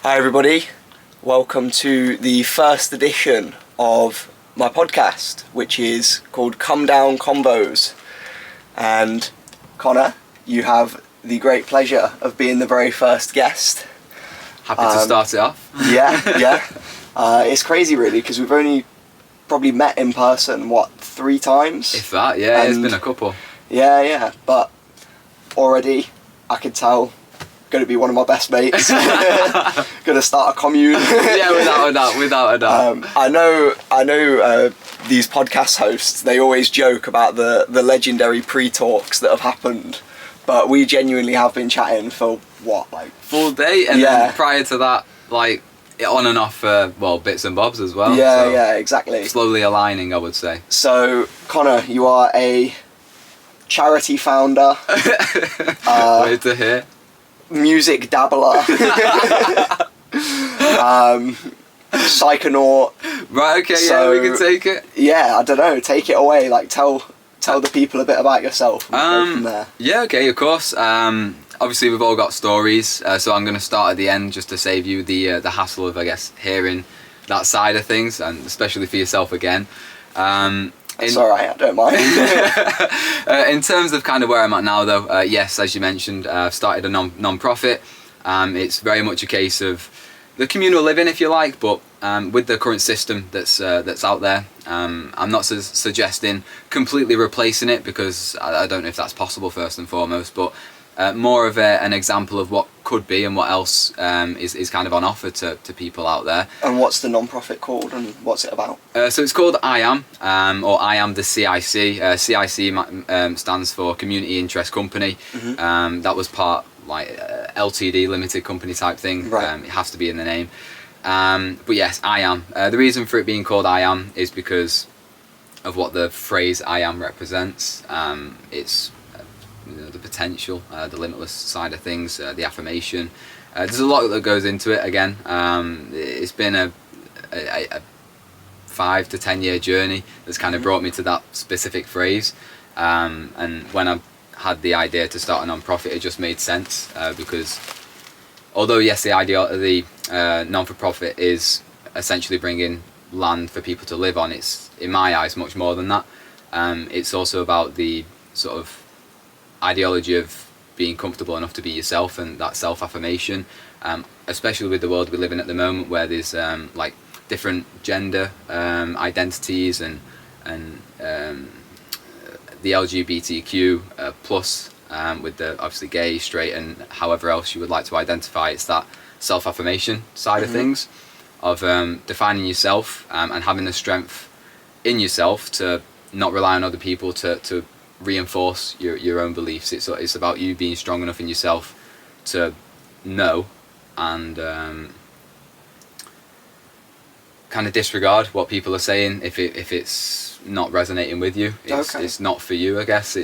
Hi everybody, welcome to the first edition of my podcast, which is called Comedown Convos. And Connor, you have the great pleasure of being the very first guest. Happy to start it off. Yeah. It's crazy really, because we've only probably met in person, 3 times? If that, yeah, it's been a couple. Yeah, but already I can tell going to be one of my best mates. Going to start a commune. Yeah, without a doubt. I know these podcast hosts, they always joke about the legendary pre-talks that have happened, but we genuinely have been chatting for full day, and then prior to that, on and off bits and bobs as well. Yeah, exactly. Slowly aligning, I would say. So Connor, you are a charity founder. Wait to hear. Music dabbler. Psychonaut. Right, okay, so, we can take it. Yeah, I don't know, take it away, tell the people a bit about yourself. Go from there. Yeah, okay, of course. Obviously we've all got stories, so I'm going to start at the end just to save you the hassle of, I guess, hearing that side of things, and especially for yourself again. It's alright, I don't mind. In terms of kind of where I'm at now though, yes, as you mentioned, I've started a non-profit. It's very much a case of the communal living, if you like, but with the current system that's out there, I'm not suggesting completely replacing it, because I don't know if that's possible first and foremost, but more of an example of what could be and what else is kind of on offer to people out there. And what's the non-profit called, and what's it about? So it's called I Am, or I Am the CIC. CIC stands for Community Interest Company. Mm-hmm. That was part LTD, limited company type thing. Right. It has to be in the name. But yes, I Am. The reason for it being called I Am is because of what the phrase I Am represents. It's the potential, the limitless side of things, the affirmation. There's a lot that goes into it. Again, it's been a 5 to 10 year journey that's kind of brought me to that specific phrase. And when I had the idea to start a non-profit, it just made sense, because although yes, the idea of the non-for-profit is essentially bringing land for people to live on, it's in my eyes much more than that. It's also about the sort of ideology of being comfortable enough to be yourself, and that self-affirmation, especially with the world we live in at the moment, where there's different gender identities and the LGBTQ plus, with the obviously gay, straight, and however else you would like to identify. It's that self-affirmation side of things, of defining yourself and having the strength in yourself to not rely on other people to reinforce your own beliefs. It's about you being strong enough in yourself to know and kind of disregard what people are saying if it's not resonating with you. It's not for you, I guess.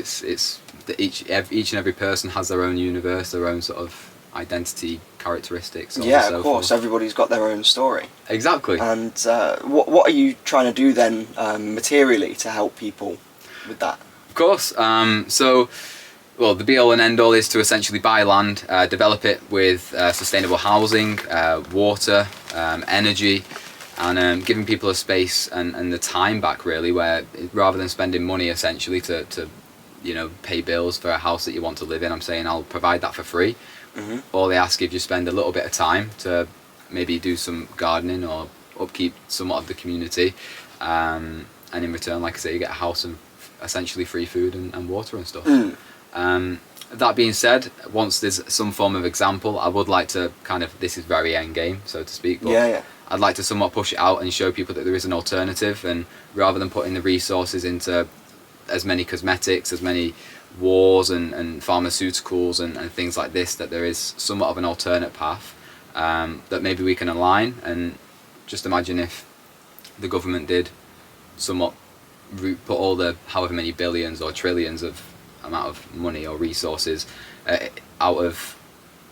Each and every person has their own universe, their own sort of identity, characteristics. Of course, everybody's got their own story. Exactly. And what are you trying to do then, materially, to help people with that? Of course. The be-all and end-all is to essentially buy land, develop it with sustainable housing, water, energy, and giving people a space and the time back, really, where rather than spending money essentially to pay bills for a house that you want to live in, I'm saying I'll provide that for free. Mm-hmm. All they ask if you spend a little bit of time to maybe do some gardening or upkeep somewhat of the community, and in return, like I say, you get a house and essentially free food and water and stuff. That being said, once there's some form of example, I would like to this is very end game, so to speak, but I'd like to somewhat push it out and show people that there is an alternative, and rather than putting the resources into as many cosmetics, as many wars and pharmaceuticals and things like this, that there is somewhat of an alternate path that maybe we can align. And just imagine if the government did somewhat put all the however many billions or trillions of amount of money or resources out of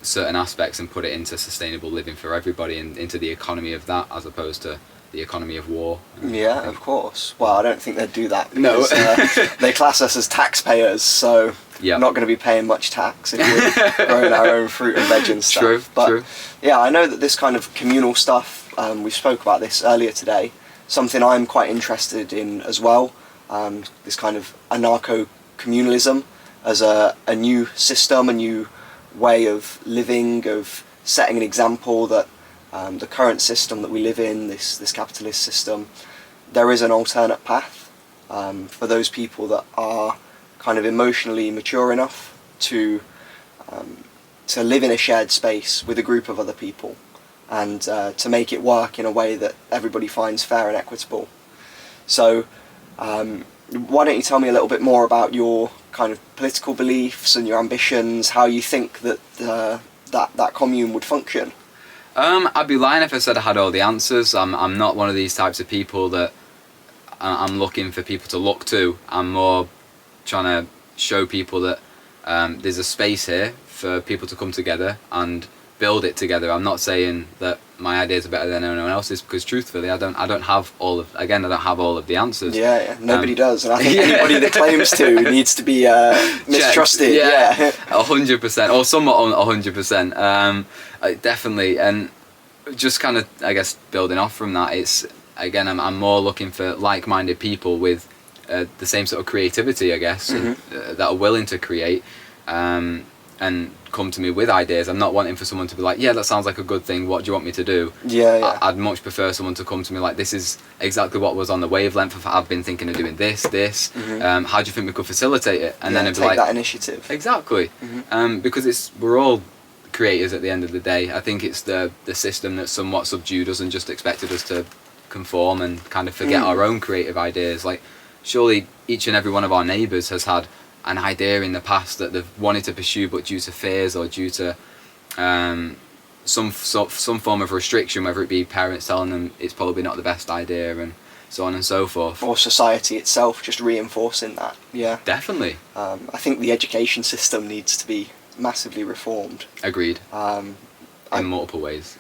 certain aspects and put it into sustainable living for everybody and into the economy of that, as opposed to the economy of war. Yeah, of course. Well, I don't think they'd do that No. because they class us as taxpayers, so Yep. not going to be paying much tax if we're growing our own fruit and veg and stuff. True, but true. yeah, I know that this kind of communal stuff, we spoke about this earlier today, something I'm quite interested in as well, this kind of anarcho-communalism as a new system, a new way of living, of setting an example that the current system that we live in, this capitalist system, there is an alternate path for those people that are kind of emotionally mature enough to live in a shared space with a group of other people and to make it work in a way that everybody finds fair and equitable. So why don't you tell me a little bit more about your kind of political beliefs and your ambitions, how you think that that commune would function? I'd be lying if I said I had all the answers. I'm not one of these types of people that I'm looking for people to look to. I'm more trying to show people that there's a space here for people to come together and build it together. I'm not saying that my ideas are better than anyone else's, because truthfully I don't have all of the answers. Yeah, nobody does, and I think anybody that claims to needs to be mistrusted. Yeah, 100%, or somewhat 100%. Definitely, and just kind of, I guess, building off from that, it's again, I'm more looking for like-minded people with the same sort of creativity, I guess, and, that are willing to create and come to me with ideas. I'm not wanting for someone to be like, yeah, that sounds like a good thing, what do you want me to do? Yeah. I'd much prefer someone to come to me like, this is exactly what was on the wavelength of, I've been thinking of doing this. How do you think we could facilitate it? And then it'd be take like, that initiative. Exactly. Because we're all creators at the end of the day. I think it's the system that somewhat subdued us and just expected us to conform and kind of forget our own creative ideas. Like, surely each and every one of our neighbours has had an idea in the past that they've wanted to pursue, but due to fears or due to some form of restriction, whether it be parents telling them it's probably not the best idea and so on and so forth. Or society itself just reinforcing that. Yeah. Definitely. I think the education system needs to be massively reformed. Agreed. In multiple ways.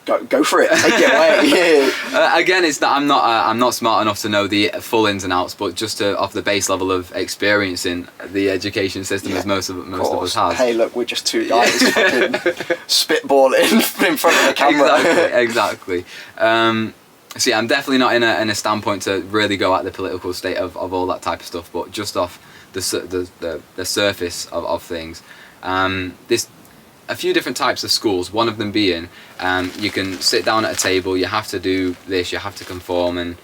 Go for it. Take it away. Yeah. Again, it's that I'm not smart enough to know the full ins and outs, but just off the base level of experiencing the education system, as most of us has. Hey, look, we're just two guys fucking spitballing in front of the camera. Exactly. So yeah, I'm definitely not in a standpoint to really go at the political state of all that type of stuff, but just off the surface of things. There's a few different types of schools, one of them being you can sit down at a table, you have to do this, you have to conform, and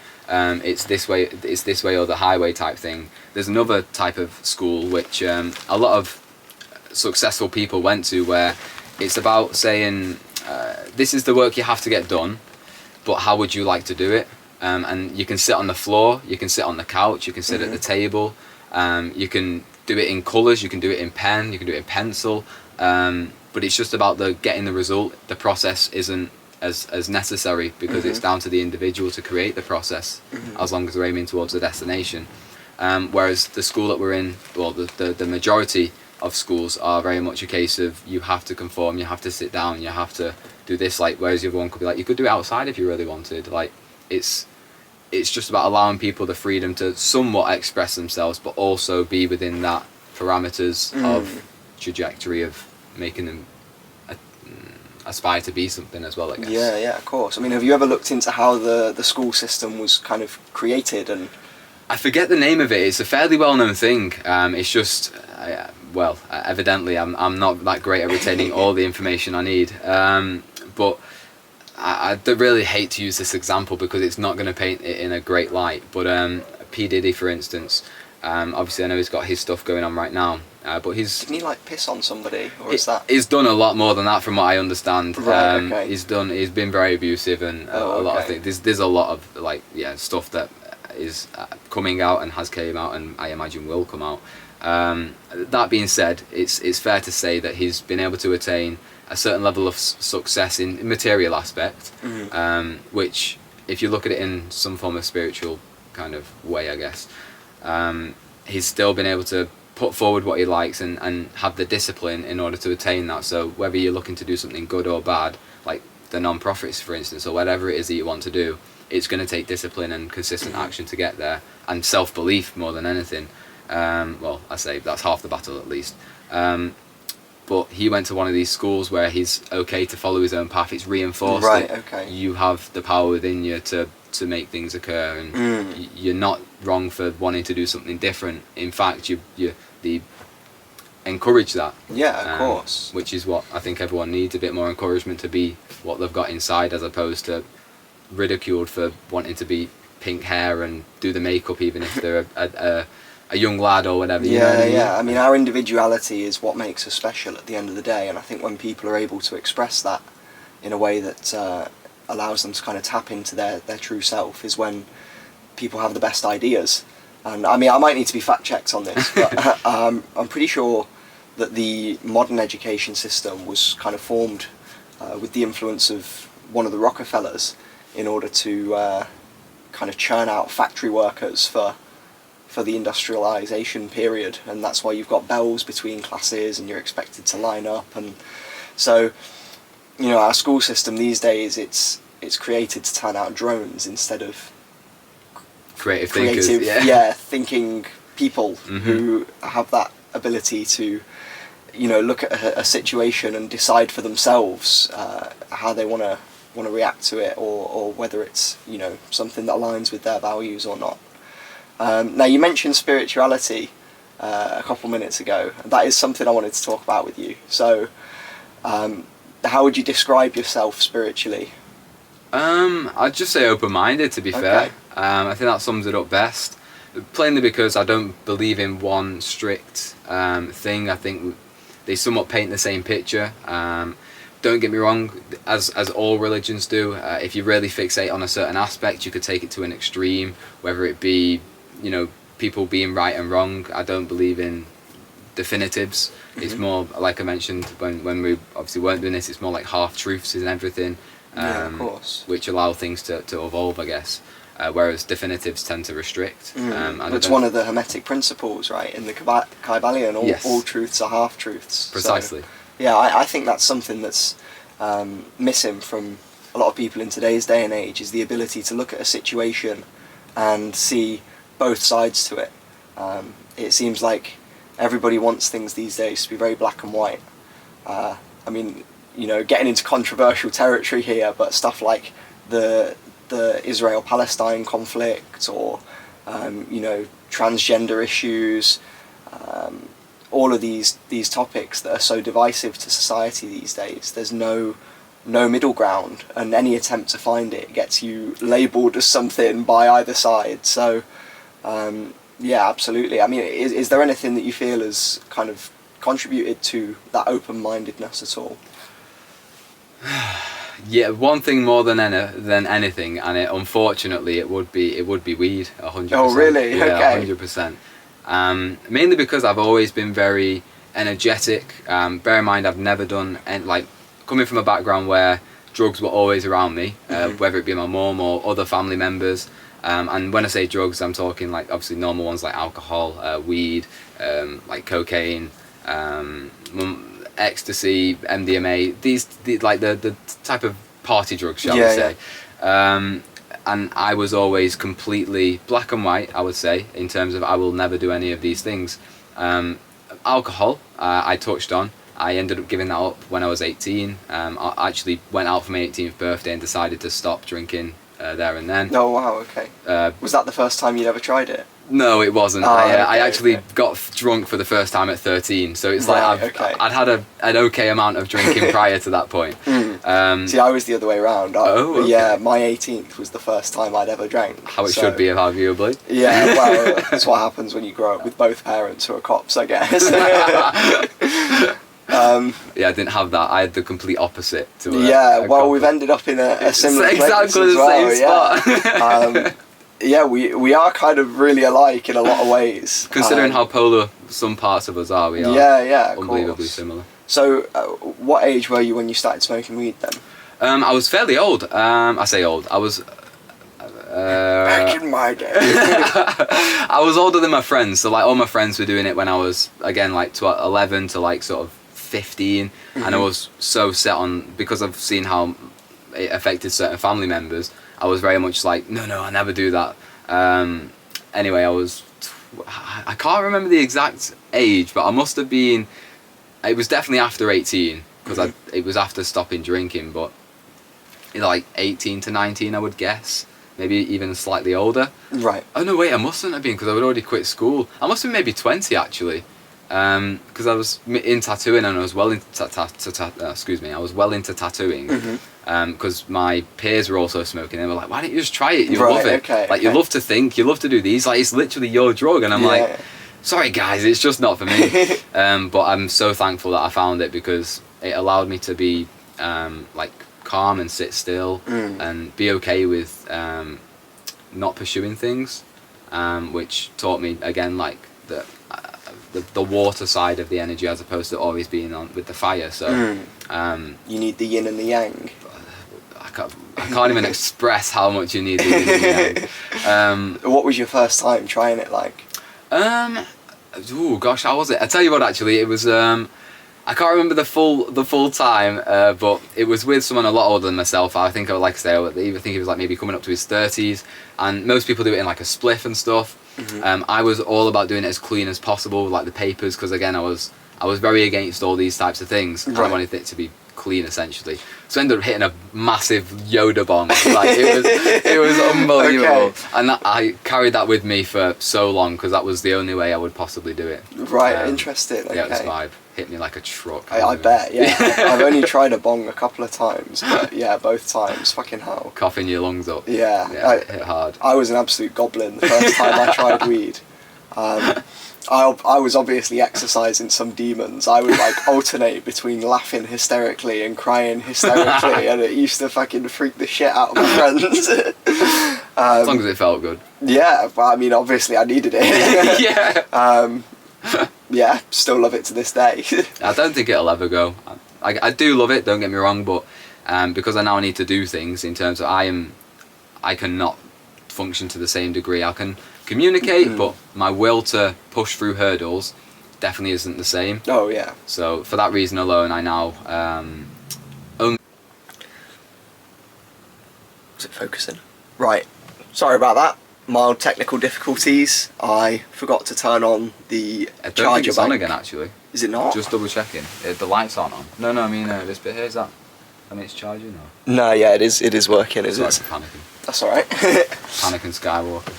it's this way or the highway type thing. There's another type of school which a lot of successful people went to, where it's about saying this is the work you have to get done, but how would you like to do it? And you can sit on the floor, you can sit on the couch, you can sit at the table, you can do it in colours, you can do it in pen, you can do it in pencil, but it's just about getting the result. The process isn't as necessary, because it's down to the individual to create the process, as long as they're aiming towards the destination. Whereas the school that we're in, well, the majority of schools are very much a case of you have to conform, you have to sit down, you have to do this, like, whereas the other one could be like, you could do it outside if you really wanted. Like, it's just about allowing people the freedom to somewhat express themselves, but also be within that parameters of trajectory of making them aspire to be something as well, I guess. Yeah, of course. I mean, have you ever looked into how the school system was kind of created? And I forget the name of it. It's a fairly well-known thing. It's just, evidently I'm not that great at retaining all the information I need. But I really hate to use this example because it's not going to paint it in a great light. But P. Diddy, for instance, obviously I know he's got his stuff going on right now. But didn't he like piss on somebody, or is that? He's done a lot more than that, from what I understand. Right, okay. He's been very abusive, and a lot of things. There's a lot of stuff that is coming out and has came out, and I imagine will come out. That being said, it's fair to say that he's been able to attain a certain level of success in material aspect, which, if you look at it in some form of spiritual kind of way, I guess, he's still been able to put forward what he likes and have the discipline in order to attain that. So whether you're looking to do something good or bad, like the non-profits, for instance, or whatever it is that you want to do, it's going to take discipline and consistent action to get there, and self-belief more than anything. Well, I say that's half the battle at least. But he went to one of these schools where he's okay to follow his own path. It's reinforced that you have the power within you to make things occur, and you're not wrong for wanting to do something different. In fact, they encourage that. Yeah, of course. Which is what I think everyone needs, a bit more encouragement to be what they've got inside, as opposed to ridiculed for wanting to be pink hair and do the makeup even if they're a young lad or whatever. You know what I mean? I mean, our individuality is what makes us special at the end of the day, and I think when people are able to express that in a way that allows them to kind of tap into their true self is when people have the best ideas. And I mean, I might need to be fact checked on this, but I'm pretty sure that the modern education system was kind of formed with the influence of one of the Rockefellers in order to kind of churn out factory workers for the industrialization period, and that's why you've got bells between classes and you're expected to line up. And so, you know, our school system these days, it's created to turn out drones instead of creative thinkers, thinking people who have that ability to, you know, look at a situation and decide for themselves how they want to react to it, or whether it's, you know, something that aligns with their values or not. Now, you mentioned spirituality a couple minutes ago, and that is something I wanted to talk about with you. So, how would you describe yourself spiritually? I'd just say open-minded, to be fair. I think that sums it up best. Plainly because I don't believe in one strict thing. I think they somewhat paint the same picture. Don't get me wrong, as all religions do, if you really fixate on a certain aspect, you could take it to an extreme, whether it be, you know, people being right and wrong. I don't believe in definitives. It's more, like I mentioned, when we obviously weren't doing this, it's more like half-truths and everything, of course. which allow things to evolve, I guess, whereas definitives tend to restrict. It's one of the Hermetic principles, right? In the Kybalion, all truths are half-truths. Precisely. So, yeah, I think that's something that's missing from a lot of people in today's day and age, is the ability to look at a situation and see both sides to it. It seems like everybody wants things these days to be very black and white. I mean, you know, getting into controversial territory here, but stuff like the Israel-Palestine conflict, or you know, transgender issues, all of these topics that are so divisive to society these days. There's no middle ground, and any attempt to find it gets you labelled as something by either side. So yeah, absolutely. I mean, is there anything that you feel has kind of contributed to that open-mindedness at all? Yeah, one thing more than anything, and unfortunately it would be weed, 100%. Oh, really? Yeah, okay. 100%. Mainly because I've always been very energetic. Bear in mind, I've never done, like, coming from a background where drugs were always around me, whether it be my mum or other family members. And when I say drugs, I'm talking like obviously normal ones like alcohol, weed, like cocaine, ecstasy, MDMA, like the type of party drugs, shall we say. And I was always completely black and white, I would say, in terms of I will never do any of these things. Alcohol, I touched on. I ended up giving that up when I was 18. I actually went out for my 18th birthday and decided to stop drinking there and then. Oh wow, okay. Was that the first time you'd ever tried it? No, it wasn't. I actually got drunk for the first time at 13, so it's like I'd had an okay amount of drinking prior to that point. See, I was the other way around. Yeah, my 18th was the first time I'd ever drank. How it should be, arguably. Yeah, well, that's what happens when you grow up with both parents who are cops, I guess. Yeah, I didn't have that. I had the complete opposite. We've ended up in a similar place exactly as the well, same spot. Yeah, we are kind of really alike in a lot of ways. Considering how polar some parts of us are, we are unbelievably similar. So, what age were you when you started smoking weed then? I was fairly old. I say old. I was... back in my day. I was older than my friends, so like all my friends were doing it when I was, again, like 11 to like sort of 15, and I was so set on, because I've seen how it affected certain family members, I was very much like, no, I never do that. Anyway, I can't remember the exact age, but I must have been, it was definitely after 18, because it was after stopping drinking, but like 18 to 19, I would guess. Maybe even slightly older. Right. Oh no, wait, I mustn't have been, because I would already quit school. I must have been maybe 20 actually, because I was in tattooing, and I was well into I was well into tattooing, because my peers were also smoking. They were like, "Why don't you just try it? You'll love it. You love to think, you love to do these. Like, it's literally your drug." And I'm like, "Sorry guys, it's just not for me." But I'm so thankful that I found it, because it allowed me to be like calm and sit still and be okay with not pursuing things, which taught me again like the water side of the energy, as opposed to always being on with the fire. So you need the yin and the yang. I can't even express how much you need the yin and the yang. What was your first time trying it like? Oh gosh, how was it? I tell you what, actually, it was I can't remember the full time, but it was with someone a lot older than myself. I think, like I say, I think he was like maybe coming up to his 30s, and most people do it in like a spliff and stuff. I was all about doing it as clean as possible, like the papers, because again, I was very against all these types of things. Right. I wanted it to be clean, essentially. So I ended up hitting a massive Yoda bomb. Like it was unbelievable, and I carried that with me for so long, because that was the only way I would possibly do it. Right, interesting. Okay. Yeah, it was vibe. Hit me like a truck. I bet, yeah. I've only tried a bong a couple of times, but yeah, both times, fucking hell. Coughing your lungs up. Yeah, it hit hard. I was an absolute goblin the first time I tried weed. I was obviously exercising some demons. I would like alternate between laughing hysterically and crying hysterically, and it used to fucking freak the shit out of my friends. As long as it felt good. Yeah, but I mean, obviously I needed it. Yeah. Yeah, still love it to this day. I don't think it'll ever go. I do love it, don't get me wrong, but because I now need to do things in terms of I cannot function to the same degree. I can communicate, but my will to push through hurdles definitely isn't the same. Oh yeah. So for that reason alone, I now Is it focusing? Right. Sorry about that. Mild technical difficulties. I forgot to turn on the I don't charger think it's bank. on again, actually. Is it not? Just double checking. The lights aren't on. No, I mean this bit here, is that? I mean, it's charging or? No, yeah, it is working. Is it? Sorry for panicking. That's alright. Panicking Skywalker.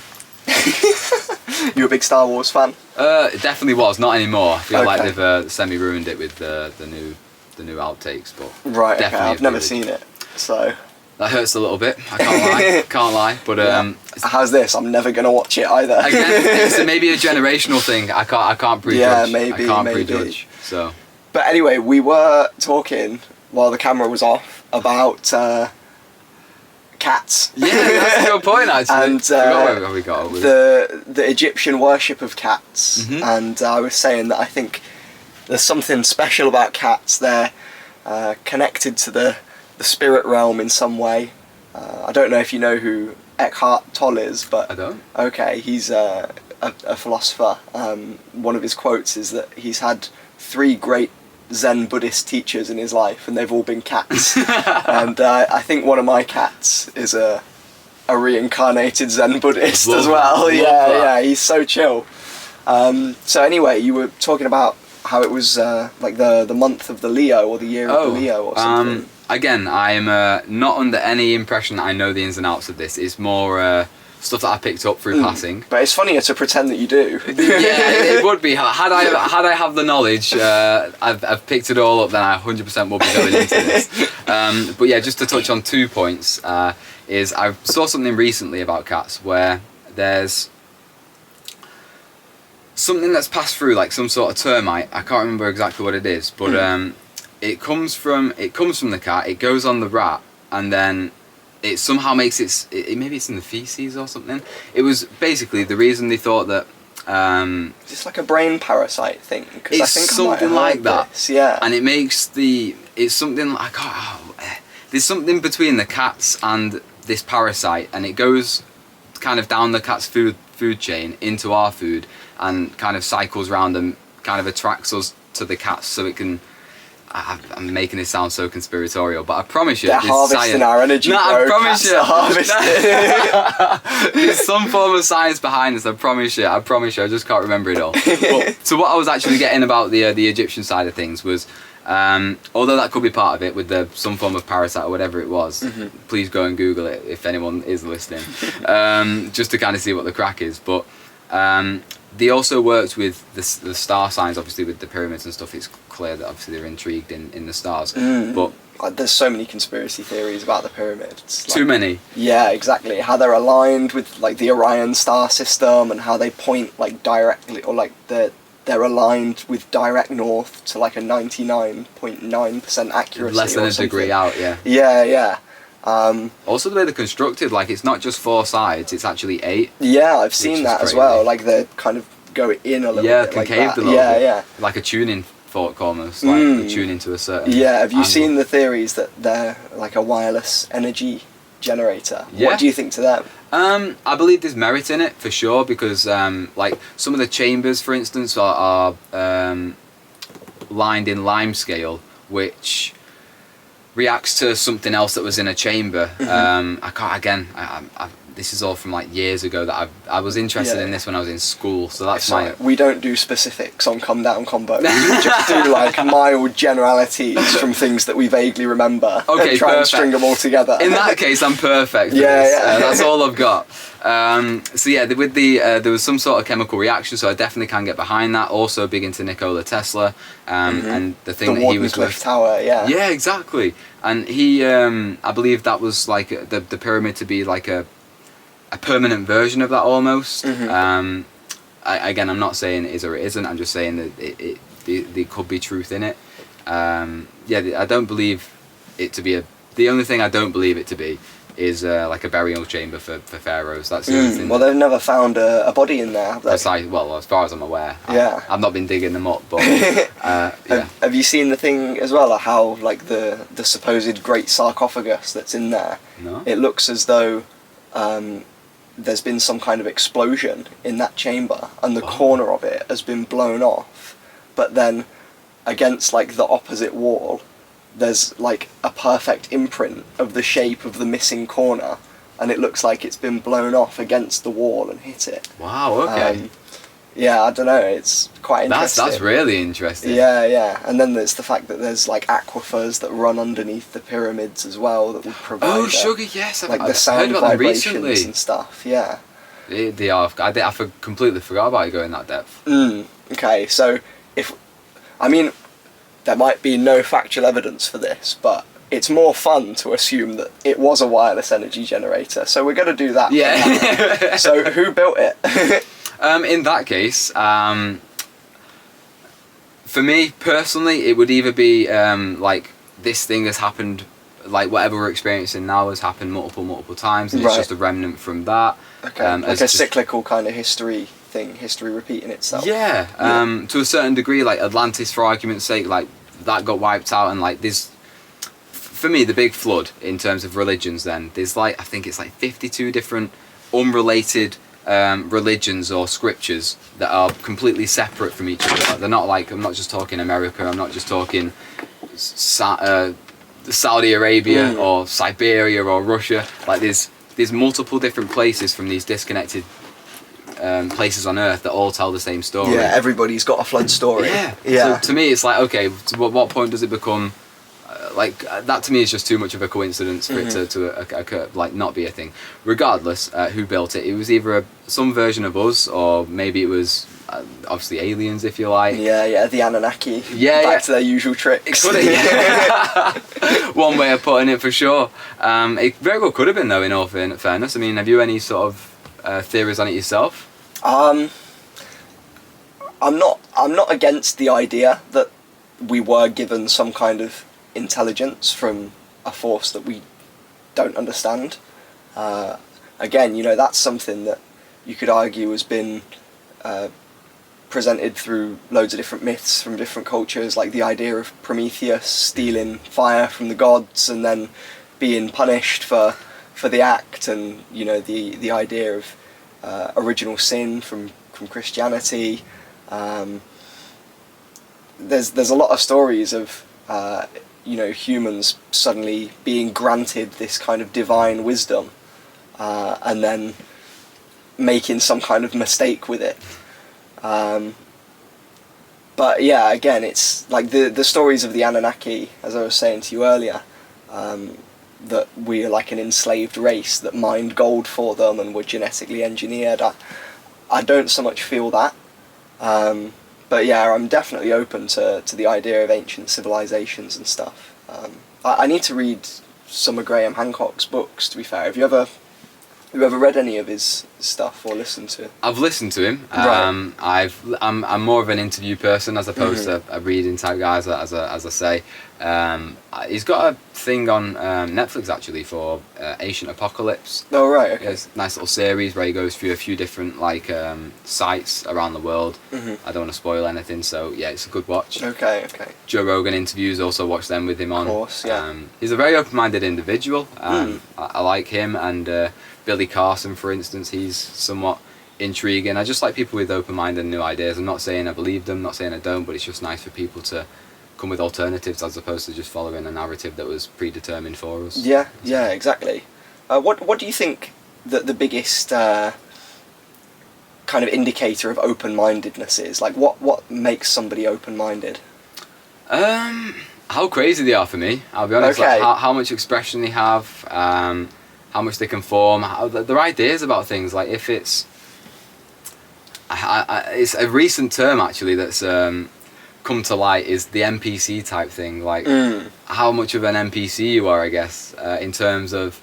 You a big Star Wars fan? It definitely was, not anymore. I feel like Okay. they've semi-ruined it with the new outtakes, but Right, okay, definitely I've never appeared. seen it, so... That hurts a little bit, I can't lie, but How's this? I'm never going to watch it either. again, it's maybe a generational thing. I can't prejudge. Yeah, maybe, I can't maybe. prejudge, so... But anyway, we were talking, while the camera was off, about cats. Yeah, that's a good point, actually. And where we got with the Egyptian worship of cats. And I was saying that I think there's something special about cats. They're connected to the spirit realm in some way. I don't know if you know who Eckhart Tolle is, but I don't. Okay, he's a philosopher. One of his quotes is that he's had 3 great Zen Buddhist teachers in his life, and they've all been cats. And I think one of my cats is a reincarnated Zen Buddhist as well. Yeah, he's so chill. So anyway, you were talking about how it was like the month of the Leo, or the year of the Leo, or something. Again, I'm not under any impression that I know the ins and outs of this. It's more stuff that I picked up through passing. But it's funnier to pretend that you do. Yeah, it would be. Had I have the knowledge, I've picked it all up, then I 100% will be going into this. But yeah, just to touch on 2 points, is I saw something recently about cats where there's something that's passed through, like some sort of termite. I can't remember exactly what it is, but it comes from the cat. It goes on the rat, and then it somehow makes maybe it's in the feces or something. It was basically the reason they thought that. It's like a brain parasite thing. It's I think something like that. This, yeah. And it makes it's something like there's something between the cats and this parasite, and it goes kind of down the cat's food chain into our food, and kind of cycles around and kind of attracts us to the cats, so it can. I'm making this sound so conspiratorial, but I promise you, they're harvesting our energy. No, bro. I promise Cats you. are harvesting. There's some form of science behind this. I promise you. I just can't remember it all. But, so what I was actually getting about the Egyptian side of things was, although that could be part of it with some form of parasite or whatever it was. Please go and Google it if anyone is listening, just to kind of see what the crack is. But they also worked with the star signs, obviously with the pyramids and stuff. It's clear that obviously they're intrigued in the stars. But there's so many conspiracy theories about the pyramids. Too many. Yeah, exactly. How they're aligned with like the Orion star system, and how they point like directly, or like they're aligned with direct north to like a 99.9% accuracy. Less than a degree out, yeah. Yeah. Also the way they're constructed, like it's not just 4 sides, it's actually 8. Yeah, I've seen that as well. Like they kind of go in a little bit like that. Yeah, concaved a little bit. Yeah. Like a tuning fork almost, like they tune into a certain have you angle. seen the theories that they're like a wireless energy generator? Yeah. What do you think to them? I believe there's merit in it for sure, because like some of the chambers, for instance, are lined in limescale, which reacts to something else that was in a chamber. This is all from like years ago that I was interested in this when I was in school, so that's we don't do specifics on Comedown Convos. We just do like mild generalities from things that we vaguely remember. Okay, and try and string them all together. In that case, I'm perfect. That's all I've got. So yeah, with there was some sort of chemical reaction, so I definitely can get behind that. Also big into Nikola Tesla, and the thing that he was with. Tower, yeah, exactly. And he, I believe that was like the pyramid to be like a permanent version of that almost. Again, I'm not saying it is or it isn't. I'm just saying that there could be truth in it. I don't believe it to be the only thing I don't believe it to be is like a burial chamber for pharaohs. That's the only thing. Well, they've never found a body in there, have they? As far as I'm aware. I've not been digging them up, but Have you seen the thing as well, how like the supposed great sarcophagus that's in there? No. It looks as though there's been some kind of explosion in that chamber, and the corner of it has been blown off, but then against like the opposite wall there's like a perfect imprint of the shape of the missing corner, and it looks like it's been blown off against the wall and hit it. Wow, okay. I don't know, it's quite interesting. That's really interesting. Yeah, and then there's the fact that there's like aquifers that run underneath the pyramids as well that would provide yes, like the I've sound heard about them vibrations recently. and stuff. Yeah, they are. I completely forgot about it going that depth. Okay, so there might be no factual evidence for this, but it's more fun to assume that it was a wireless energy generator, so we're going to do that. Yeah. So who built it? In that case, for me personally, it would either be like this thing has happened, like whatever we're experiencing now has happened multiple times, and it's just a remnant from that. Okay, like a cyclical kind of history repeating itself. Yeah, to a certain degree, like Atlantis, for argument's sake, like that got wiped out, and like there's, for me, the big flood in terms of religions. Then there's like, I think it's like 52 different unrelated religions or scriptures that are completely separate from each other. They're not like, I'm not just talking America, I'm not just talking Saudi Arabia or Siberia or Russia. Like there's multiple different places from these disconnected places on Earth that all tell the same story. Yeah, everybody's got a flood story. Yeah. So to me, it's like, okay, to what point does it become like that? To me, is just too much of a coincidence for it to like not be a thing. Regardless, who built it? It was either some version of us, or maybe it was obviously aliens, if you like. Yeah, the Anunnaki. Back to their usual tricks. One way of putting it, for sure. It very well could have been, though. In all fairness, I mean, have you any sort of theories on it yourself? I'm not against the idea that we were given some kind of intelligence from a force that we don't understand. Again, that's something that you could argue has been presented through loads of different myths from different cultures, like the idea of Prometheus stealing fire from the gods and then being punished for the act, and the idea of original sin from Christianity. There's a lot of stories of humans suddenly being granted this kind of divine wisdom, and then making some kind of mistake with it. But yeah, again, it's like the stories of the Anunnaki, as I was saying to you earlier, that we are like an enslaved race that mined gold for them and were genetically engineered. I don't so much feel that. But yeah, I'm definitely open to the idea of ancient civilizations and stuff. I need to read some of Graham Hancock's books, to be fair. Have you ever read any of his stuff or listened to it? I've listened to him. Right. I'm more of an interview person as opposed to a reading type guy, as I say. He's got a thing on Netflix actually for Ancient Apocalypse. Oh right, okay. It's a nice little series where he goes through a few different sites around the world. I don't want to spoil anything, so yeah, it's a good watch. Okay. Joe Rogan interviews, also watch them with him on. Of course, yeah. He's a very open-minded individual. I like him, and Billy Carson, for instance, he's somewhat intriguing. I just like people with open mind and new ideas. I'm not saying I believe them, not saying I don't, but it's just nice for people to come with alternatives as opposed to just following a narrative that was predetermined for us. Yeah, exactly. What do you think that the biggest kind of indicator of open-mindedness is? Like, what makes somebody open-minded? How crazy they are for me, I'll be honest. Okay. Like how much expression they have, how much they can form, their ideas about things. Like if it's a recent term actually that's come to light is the NPC type thing. Like how much of an NPC you are, I guess, in terms of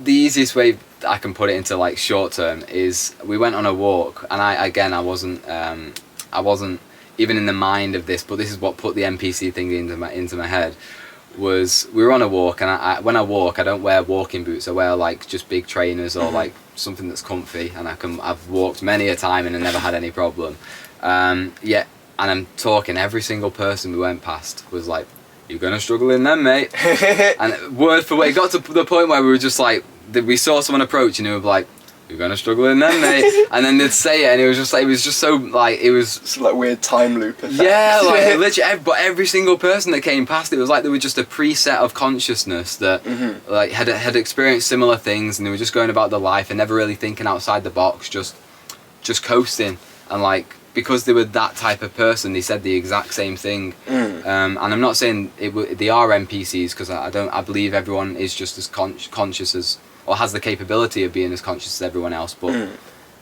the easiest way I can put it into like short term is we went on a walk, and I wasn't even in the mind of this, but this is what put the NPC thing into my head. Was we were on a walk, and when I walk, I don't wear walking boots. I wear like just big trainers or like something that's comfy, and I've walked many a time and I never had any problem. And I'm talking, every single person we went past was like, "You're gonna struggle in them, mate." And word for word, it got to the point where we were just like, we saw someone approach and we were like, "You're gonna struggle in them, mate." And then they'd say it, and it was just so like, it was It's like weird time loop effect. yeah, like literally, but every single person that came past, it was like they were just a preset of consciousness that like had experienced similar things, and they were just going about their life and never really thinking outside the box, just coasting. And like, because they were that type of person, they said the exact same thing. And I'm not saying they are NPCs, because I believe everyone is just as conscious as, or has the capability of being as conscious as everyone else, but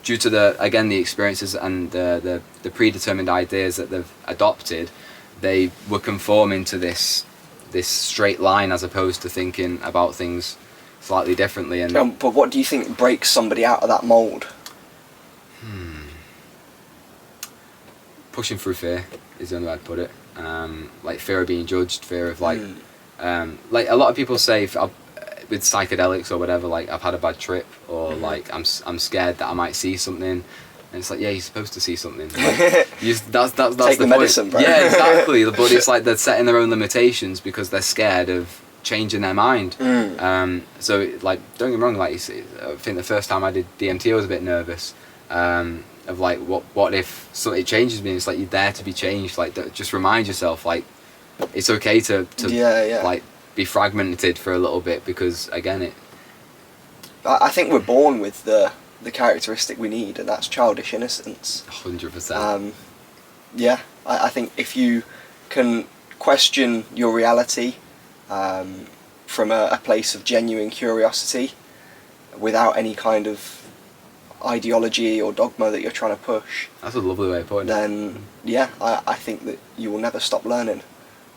due to the experiences and the predetermined ideas that they've adopted, they were conforming to this straight line as opposed to thinking about things slightly differently. And but what do you think breaks somebody out of that mould? Pushing through fear is the only way I'd put it. Like fear of being judged, fear of like a lot of people say with psychedelics or whatever, like I've had a bad trip, or like I'm scared that I might see something, and it's like, yeah, you're supposed to see something. Like, that's Take the medicine, point. bro. Yeah, exactly. But it's like they're setting their own limitations because they're scared of changing their mind. So like, don't get me wrong, like I think the first time I did DMT I was a bit nervous. Of like, what if something changes me? It's like, you're there to be changed. Like, just remind yourself, like, it's okay to like be fragmented for a little bit, because again, I think we're born with the characteristic we need, and that's childish innocence. 100%. Yeah, I think if you can question your reality from a place of genuine curiosity, without any kind of ideology or dogma that you're trying to push, that's a lovely way of putting it. Then yeah, I think that you will never stop learning,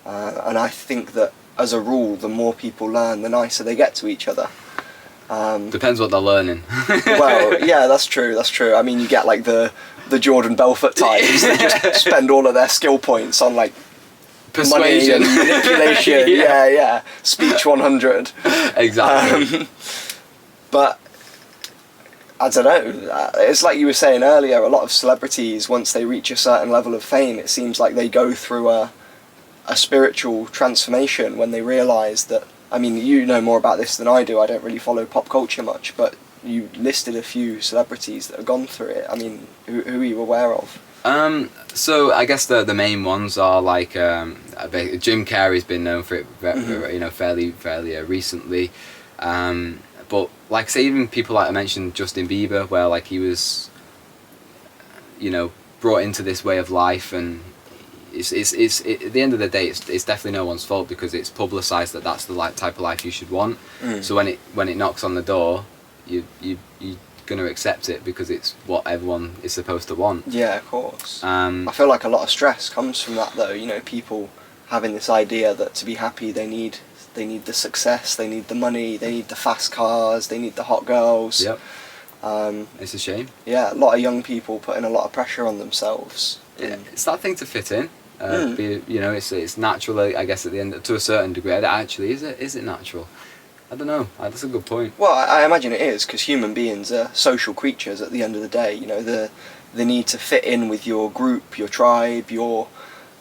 and I think that as a rule, the more people learn, the nicer they get to each other. Depends what they're learning. Well, yeah, that's true. I mean, you get like the Jordan Belfort types that just spend all of their skill points on like persuasion, money and manipulation. yeah. Speech 100. Exactly. But I don't know. It's like you were saying earlier. A lot of celebrities, once they reach a certain level of fame, it seems like they go through a spiritual transformation when they realise that. I mean, you know more about this than I do. I don't really follow pop culture much, but you listed a few celebrities that have gone through it. I mean, who are you aware of? So I guess the main ones are like Jim Carrey's been known for it, fairly recently. But like say even people like I mentioned Justin Bieber, where like he was, brought into this way of life, and it's at the end of the day it's definitely no one's fault because it's publicised that that's the type of life you should want. So when it knocks on the door, you're going to accept it because it's what everyone is supposed to want. Yeah, of course. I feel like a lot of stress comes from that though. People having this idea that to be happy they need the success, they need the money, they need the fast cars, they need the hot girls. Yep. It's a shame. Yeah, a lot of young people putting a lot of pressure on themselves. Yeah, it's that thing to fit in. It's natural, I guess, at the end to a certain degree. Actually, is it natural? I don't know. That's a good point. Well, I imagine it is, because human beings are social creatures at the end of the day. The need to fit in with your group, your tribe, your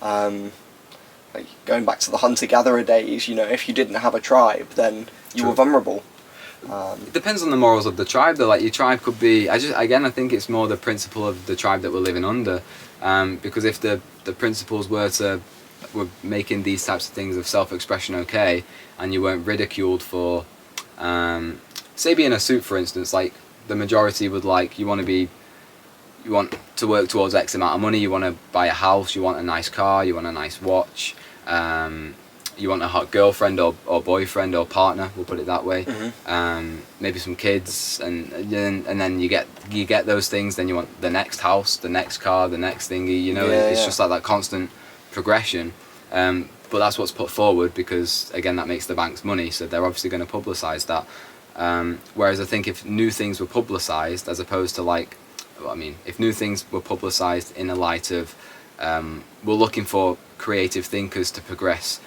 like going back to the hunter-gatherer days. If you didn't have a tribe, then you were vulnerable. It depends on the morals of the tribe though. Like your tribe could be, I think it's more the principle of the tribe that we're living under, because if the principles were making these types of things of self-expression okay, and you weren't ridiculed for say being a suit, for instance, like the majority would like you want to work towards X amount of money, you want to buy a house, you want a nice car, you want a nice watch, you want a hot girlfriend or boyfriend or partner, we'll put it that way. Maybe some kids, and then you get those things, then you want the next house, the next car, the next thingy. It's just like that constant progression. But that's what's put forward because again that makes the banks money, so they're obviously going to publicise that. Whereas I think if new things were publicised, as opposed to if new things were publicised in a light of we're looking for creative thinkers to progress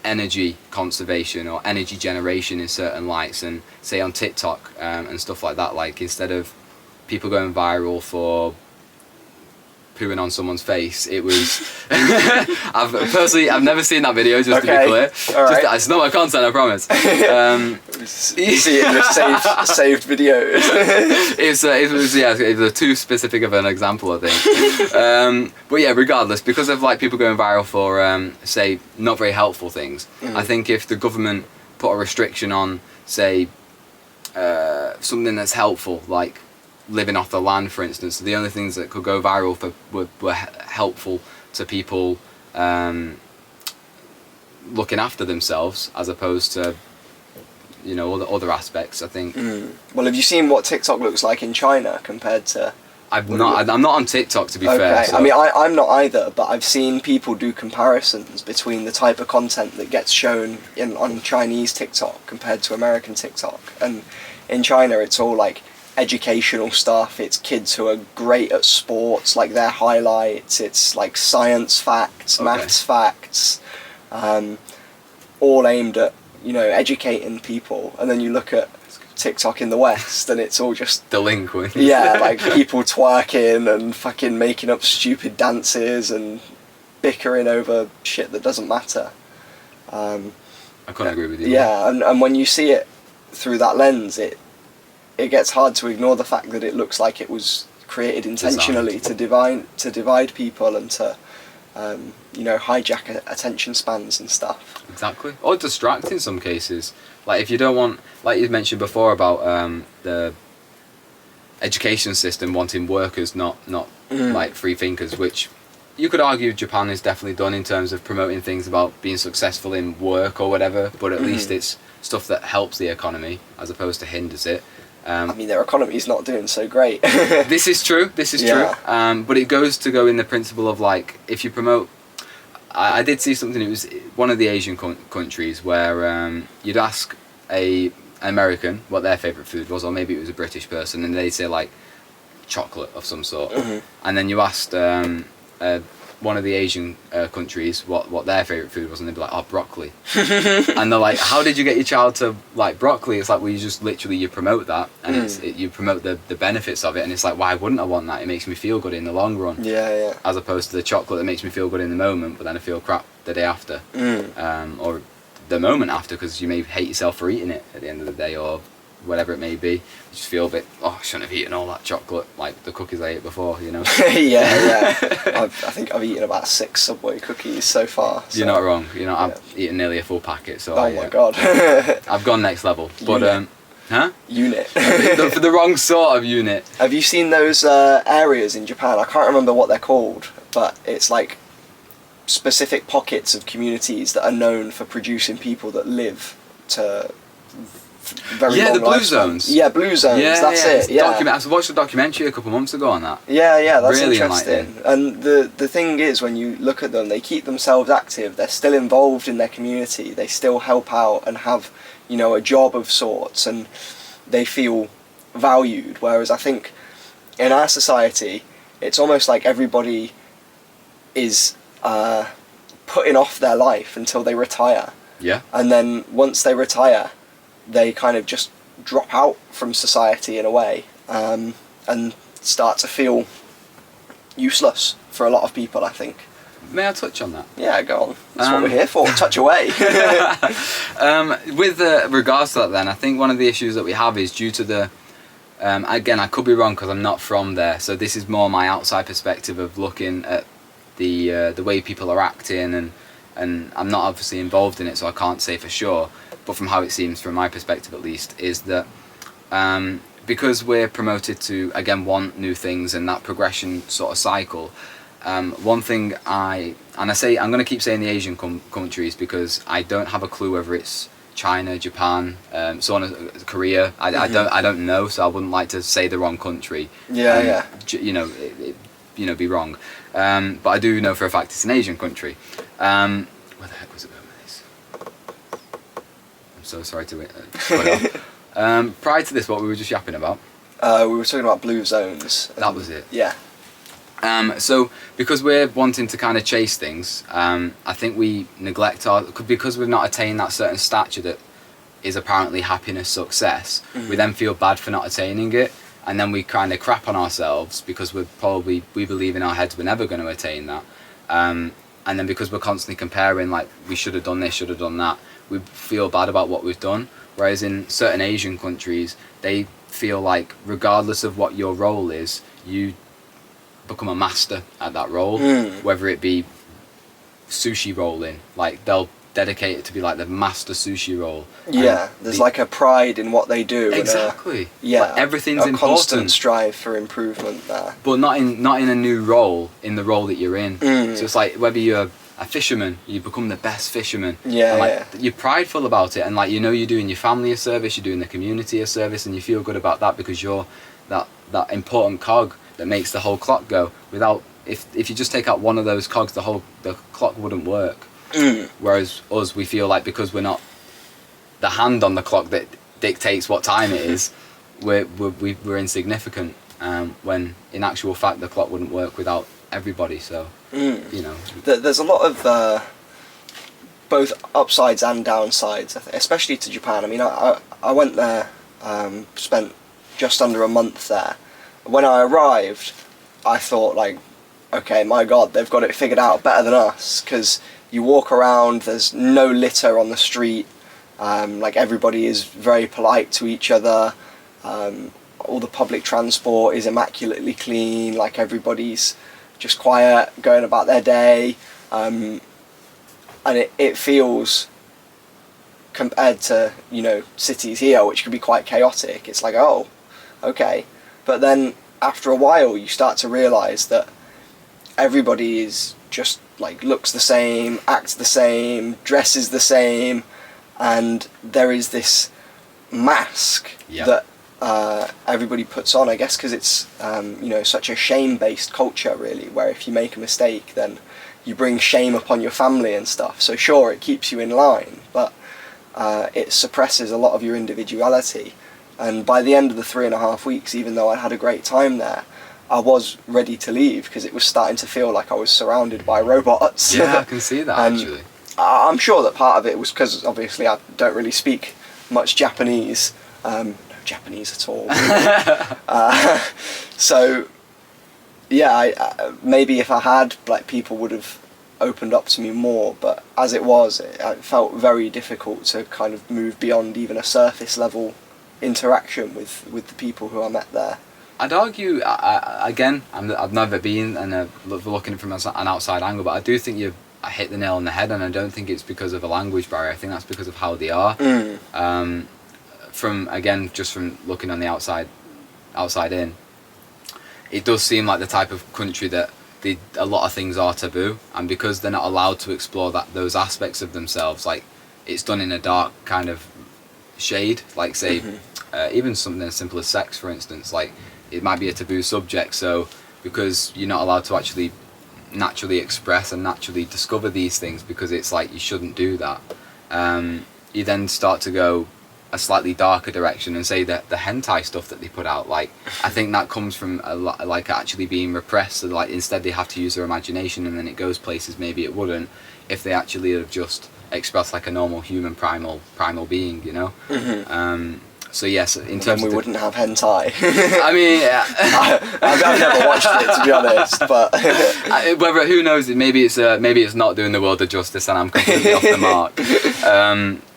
energy conservation or energy generation in certain lights, and say on TikTok and stuff like that, like instead of people going viral for pooing on someone's face, it was I've never seen that video, just to be clear. Right. It's not my content, I promise. You see it in your saved videos. it was too specific of an example, I think. But yeah, regardless, because of like people going viral for say not very helpful things, I think if the government put a restriction on say something that's helpful, like living off the land, for instance, the only things that could go viral were helpful to people looking after themselves, as opposed to other aspects, I think. Well, have you seen what TikTok looks like in China compared to? I'm not on TikTok, to be fair. So. I mean, I'm not either, but I've seen people do comparisons between the type of content that gets shown on Chinese TikTok compared to American TikTok, and in China it's all like educational stuff. It's kids who are great at sports, like their highlights. It's like science facts, maths facts, all aimed at educating people. And then you look at TikTok in the West, and it's all just delinquent. Yeah, like people twerking and fucking making up stupid dances and bickering over shit that doesn't matter. I couldn't agree with you. Yeah, and when you see it through that lens, it gets hard to ignore the fact that it looks like it was created intentionally to divide people and to hijack attention spans and stuff. Exactly, or distract in some cases. Like if you don't want, like you mentioned before about the education system wanting workers, not like free thinkers, which you could argue Japan is definitely done in terms of promoting things about being successful in work or whatever, but at least it's stuff that helps the economy as opposed to hinders it. I mean, their economy's not doing so great. This is true. But it goes in the principle of like, if you promote... I did see something, it was one of the Asian countries where you'd ask an American what their favourite food was, or maybe it was a British person, and they'd say like chocolate of some sort. And then you asked one of the Asian countries what their favourite food was, and they'd be like, oh, broccoli. And they're like, how did you get your child to like broccoli? It's like, well, you just literally, you promote that, and you promote the benefits of it, and it's like, why wouldn't I want that? It makes me feel good in the long run. Yeah. As opposed to the chocolate that makes me feel good in the moment, but then I feel crap the day after. Or the moment after, because you may hate yourself for eating it at the end of the day, or whatever it may be. You just feel a bit, I shouldn't have eaten all that chocolate, like the cookies I ate before, you know. yeah. I think I've eaten about 6 Subway cookies so far. So. You're not wrong. I've eaten nearly a full packet. So my god. I've gone next level. But Unit. For the wrong sort of unit. Have you seen those areas in Japan? I can't remember what they're called, but it's like specific pockets of communities that are known for producing people that live to very long the blue lifespan. zones. Yeah, blue zones. That's it. Yeah. I watched a documentary a couple months ago on that. Yeah, that's really interesting. And the thing is, when you look at them, they keep themselves active. They're still involved in their community. They still help out and have, a job of sorts, and they feel valued. Whereas I think in our society, it's almost like everybody is putting off their life until they retire. Yeah. And then once they retire, they kind of just drop out from society in a way, and start to feel useless for a lot of people, I think. May I touch on that? Yeah, go on. That's what we're here for. Touch away. With regards to that then, I think one of the issues that we have is due to the... again, I could be wrong because I'm not from there, so this is more my outside perspective of looking at the way people are acting, and I'm not obviously involved in it, so I can't say for sure. But from how it seems, from my perspective at least, is that because we're promoted to, again, want new things and that progression sort of cycle, one thing I'm going to keep saying the Asian countries because I don't have a clue whether it's China, Japan, so on, Korea. I don't know, so I wouldn't like to say the wrong country. Yeah. Be wrong. But I do know for a fact it's an Asian country. Where the heck was it going with this? I'm so sorry to cut it off. Prior to this, what we were just yapping about? We were talking about blue zones. That was it. Yeah. So because we're wanting to kind of chase things, I think we neglect because we've not attained that certain stature that is apparently happiness, success. We then feel bad for not attaining it, and then we kind of crap on ourselves because we believe in our heads we're never going to attain that. And then because we're constantly comparing, like, we should have done this, should have done that, we feel bad about what we've done. Whereas in certain Asian countries, they feel like regardless of what your role is, you become a master at that role, whether it be sushi rolling, like they'll dedicate it to be like the master sushi roll. Yeah, there's like a pride in what they do. Exactly. Like everything's a important. Constant strive for improvement there. But not in a new role, in the role that you're in. So it's like whether you're a fisherman, you become the best fisherman. Yeah. You're prideful about it, and like you're doing your family a service, you're doing the community a service, and you feel good about that because you're that important cog that makes the whole clock go. Without if you just take out one of those cogs, the clock wouldn't work. Whereas us, we feel like because we're not the hand on the clock that dictates what time it is, we're insignificant. When in actual fact the clock wouldn't work without everybody. So there's a lot of both upsides and downsides, especially to Japan. I mean, I went there, spent just under a month there. When I arrived, I thought, like, okay, my God, they've got it figured out better than us, because you walk around, there's no litter on the street, like everybody is very polite to each other, all the public transport is immaculately clean, like everybody's just quiet, going about their day, and it feels, compared to, cities here, which can be quite chaotic, it's like, oh, okay. But then after a while you start to realise that everybody is just like looks the same, acts the same, dresses the same, and there is this mask that everybody puts on, I guess because it's such a shame-based culture really, where if you make a mistake then you bring shame upon your family and stuff. So sure, it keeps you in line, but it suppresses a lot of your individuality. And by the end of the 3.5 weeks, even though I had a great time there, I was ready to leave because it was starting to feel like I was surrounded by robots. Yeah, I can see that actually. I'm sure that part of it was because obviously I don't really speak much Japanese, no Japanese at all. So yeah, maybe if I had, like, people would have opened up to me more, but as it was, it felt very difficult to kind of move beyond even a surface level interaction with the people who I met there. I'd argue, again, I've never been and looking from an outside angle, but I do think I hit the nail on the head, and I don't think it's because of a language barrier. I think that's because of how they are. Just from looking on the outside in, it does seem like the type of country that a lot of things are taboo, and because they're not allowed to explore those aspects of themselves, like it's done in a dark kind of shade, like say even something as simple as sex, for instance, like it might be a taboo subject, so because you're not allowed to actually naturally express and naturally discover these things, because it's like you shouldn't do that, you then start to go a slightly darker direction, and say that the hentai stuff that they put out, like I think that comes from like actually being repressed, so like instead they have to use their imagination, and then it goes places maybe it wouldn't if they actually have just expressed like a normal human primal being, you know. So yes, in terms of we wouldn't have hentai. I mean, I've never watched it, to be honest, but whether, who knows? Maybe it's not doing the world a justice, and I'm completely off the mark.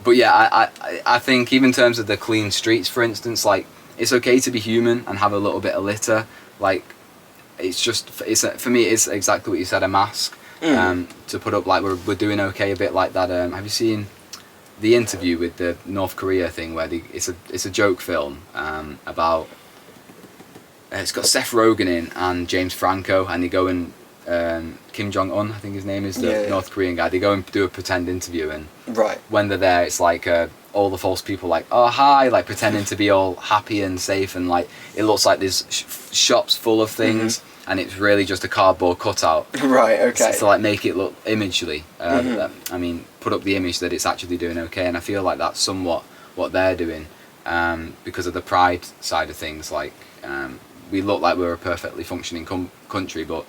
But yeah, I think even in terms of the clean streets, for instance, like it's okay to be human and have a little bit of litter. Like for me, it's exactly what you said, a mask to put up. Like we're doing okay, a bit like that. Have you seen The Interview with the North Korea thing, where it's a joke film about it's got Seth Rogen in and James Franco, and they go and Kim Jong-un, I think his name is, the North Korean guy, they go and do a pretend interview, and when they're there it's like all the false people like, oh hi, like pretending to be all happy and safe, and like it looks like there's shops full of things and it's really just a cardboard cutout. Right, okay. So like make it look imagely. I mean, put up the image that it's actually doing okay, and I feel like that's somewhat what they're doing because of the pride side of things. Like we look like we're a perfectly functioning country, but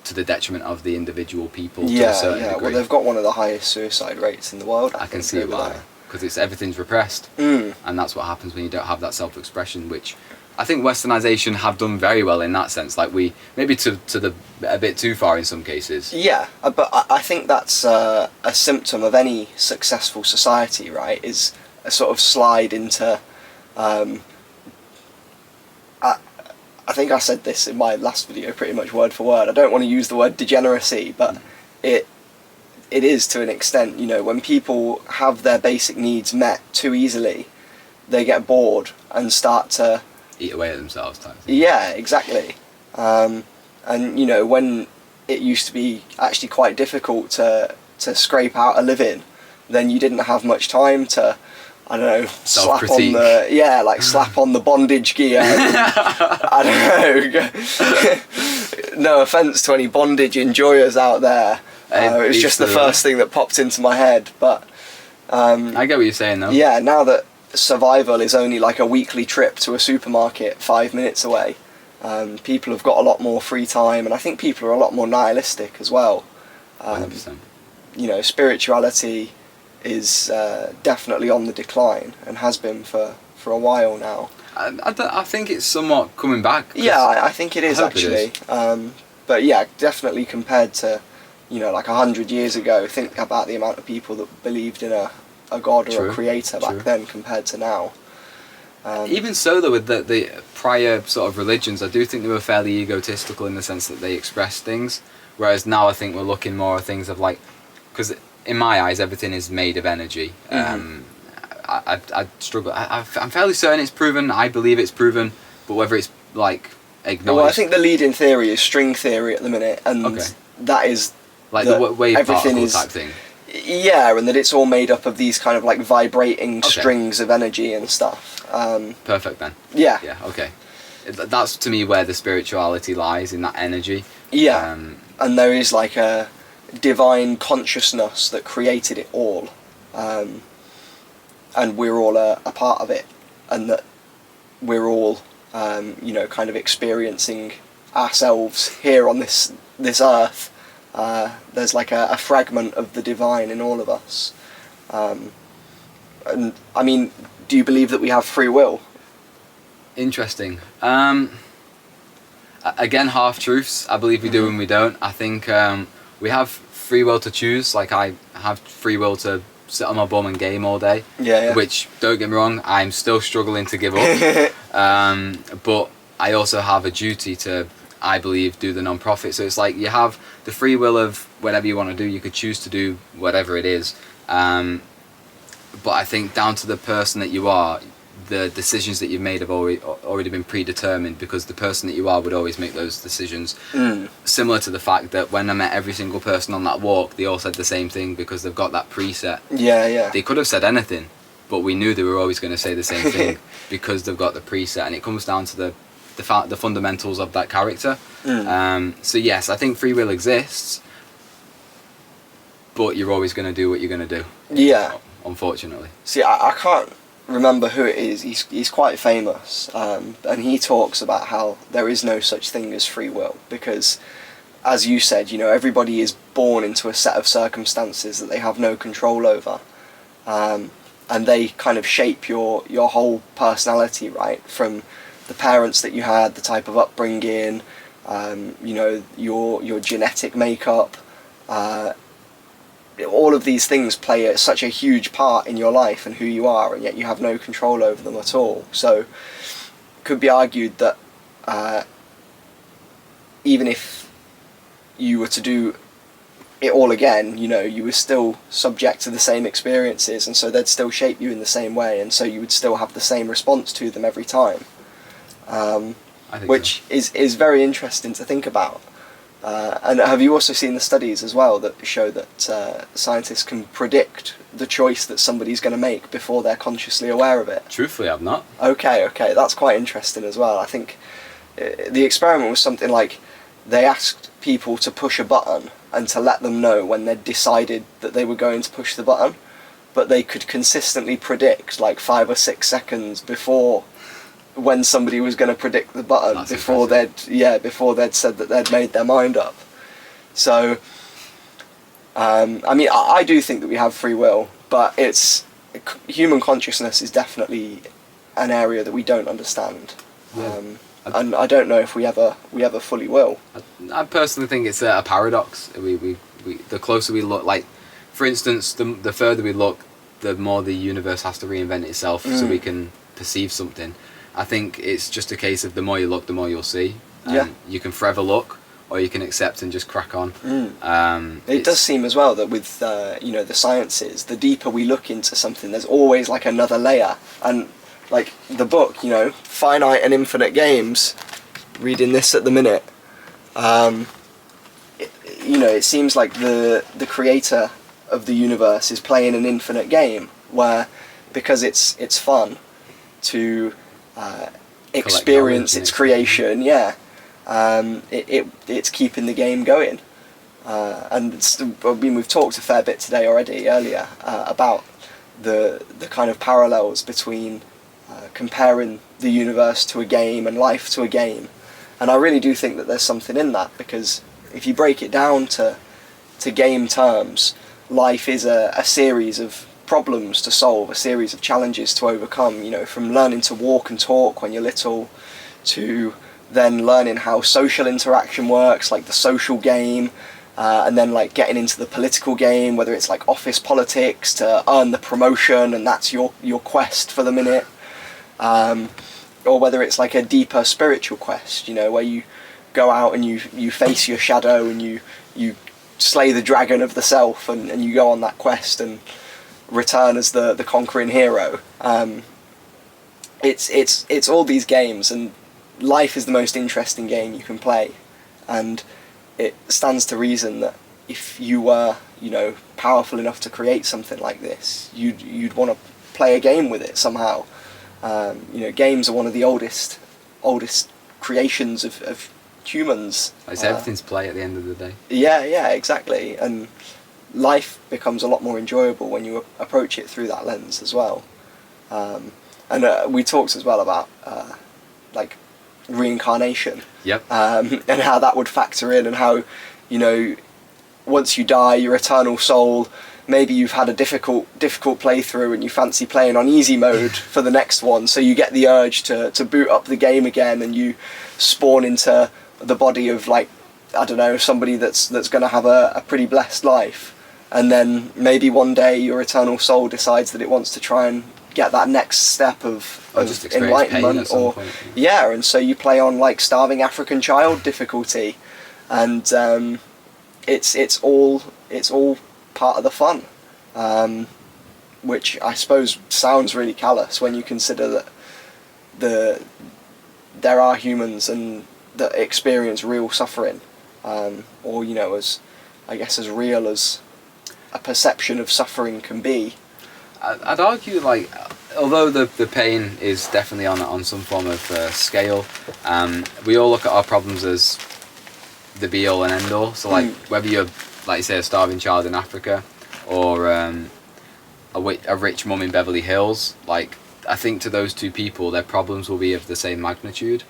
to the detriment of the individual people to a certain degree. Well, they've got one of the highest suicide rates in the world. I can see why, because everything's repressed, and that's what happens when you don't have that self-expression, which I think Westernization have done very well in that sense. Like we maybe to a bit too far in some cases. Yeah, but I think that's a symptom of any successful society, right? Is a sort of slide into. I think I said this in my last video pretty much word for word. I don't want to use the word degeneracy, but it is to an extent. You know, when people have their basic needs met too easily, they get bored and start to eat away at themselves type thing. Yeah, exactly. And you know, when it used to be actually quite difficult to scrape out a living, then you didn't have much time to, I don't know, slap on the bondage gear. I don't know. No offence to any bondage enjoyers out there. It was just the first thing that popped into my head. But I get what you're saying, though. Yeah, now that survival is only like a weekly trip to a supermarket 5 minutes away, people have got a lot more free time, and I think people are a lot more nihilistic as well. 100%. You know, spirituality is definitely on the decline and has been for a while now. I think it's somewhat coming back. Yeah, I think it is actually. But yeah, definitely compared to, you know, like 100 years ago, think about the amount of people that believed in a god or a creator back then compared to now. Even so, though, with the prior sort of religions, I do think they were fairly egotistical in the sense that they expressed things, whereas now I think we're looking more at things of like, because in my eyes everything is made of energy. I struggle. I'm fairly certain it's proven. I believe it's proven, but whether it's like acknowledged. Well, I think the leading theory is string theory at the minute, and that is like the wave particle type thing. Yeah, and that it's all made up of these kind of like vibrating strings of energy and stuff. Perfect then. Yeah. Yeah. Okay. That's to me where the spirituality lies, in that energy. Yeah. And there is like a divine consciousness that created it all, and we're all a part of it, and that we're all you know, kind of experiencing ourselves here on this earth. There's like a fragment of the divine in all of us. And I mean, do you believe that we have free will? Interesting. Again, half truths. I believe we do and we don't. I think we have free will to choose. Like I have free will to sit on my bum and game all day. Yeah. Which, don't get me wrong, I'm still struggling to give up. But I also have a duty to, I believe, do the non-profit. So it's like you have the free will of whatever you want to do. You could choose to do whatever it is. But I think down to the person that you are, the decisions that you've made have already been predetermined, because the person that you are would always make those decisions. Similar to the fact that when I met every single person on that walk, they all said the same thing because they've got that preset. Yeah. They could have said anything, but we knew they were always going to say the same thing because they've got the preset, and it comes down to the fundamentals of that character. So yes, I think free will exists, but you're always going to do what you're going to do. Yeah. Unfortunately. See, I can't remember who it is. He's quite famous, and he talks about how there is no such thing as free will, because, as you said, everybody is born into a set of circumstances that they have no control over, and they kind of shape your whole personality, right? From the parents that you had, the type of upbringing, your genetic makeup. All of these things play such a huge part in your life and who you are, and yet you have no control over them at all. So it could be argued that even if you were to do it all again, you were still subject to the same experiences, and so they'd still shape you in the same way, and so you would still have the same response to them every time, which is very interesting to think about. And have you also seen the studies as well that show that scientists can predict the choice that somebody's going to make before they're consciously aware of it? Truthfully, I've not. Okay, that's quite interesting as well. I think the experiment was something like they asked people to push a button and to let them know when they'd decided that they were going to push the button, but they could consistently predict like 5 or 6 seconds before when somebody was going to predict the button. That's before they'd said that they'd made their mind up. So I do think that we have free will, but human consciousness is definitely an area that we don't understand. And I don't know if we ever fully will. I personally think it's a paradox. We the closer we look, like for instance, the further we look, the more the universe has to reinvent itself so we can perceive something. I think it's just a case of the more you look, the more you'll see. You can forever look, or you can accept and just crack on. It does seem as well that with the sciences, the deeper we look into something, there's always like another layer. And like the book, Finite and Infinite Games, reading this at the minute, it seems like the creator of the universe is playing an infinite game where, because it's fun to experience its creation, it's keeping the game going, and we've talked a fair bit earlier about the kind of parallels between comparing the universe to a game and life to a game, and I really do think that there's something in that, because if you break it down to game terms, life is a series of problems to solve, a series of challenges to overcome, from learning to walk and talk when you're little, to then learning how social interaction works, like the social game, and then like getting into the political game, whether it's like office politics to earn the promotion and that's your quest for the minute, or whether it's like a deeper spiritual quest, where you go out and you face your shadow and you slay the dragon of the self, and you go on that quest and return as the conquering hero. It's all these games, and life is the most interesting game you can play, and it stands to reason that if you were powerful enough to create something like this, you'd want to play a game with it somehow. Games are one of the oldest creations of humans. Like everything's play at the end of the day. Yeah, exactly. And life becomes a lot more enjoyable when you approach it through that lens as well. And we talked as well about like reincarnation. Yep. And how that would factor in, and how once you die, your eternal soul, maybe you've had a difficult playthrough and you fancy playing on easy mode for the next one, so you get the urge to boot up the game again, and you spawn into the body of, like, I don't know, somebody that's going to have a pretty blessed life. and then maybe one day your eternal soul decides that it wants to try and get that next step of just experience pain enlightenment, at some or point. yeah, and so you play on like starving African child difficulty, and it's all part of the fun, which I suppose sounds really callous when you consider that there are humans and that experience real suffering, or you know, as real as a perception of suffering can be. I'd argue, like, although the pain is definitely on some form of scale, we all look at our problems as the be all and end all. So like whether you're, like you say, a starving child in Africa, or a rich mum in Beverly Hills, like, I think to those two people their problems will be of the same magnitude,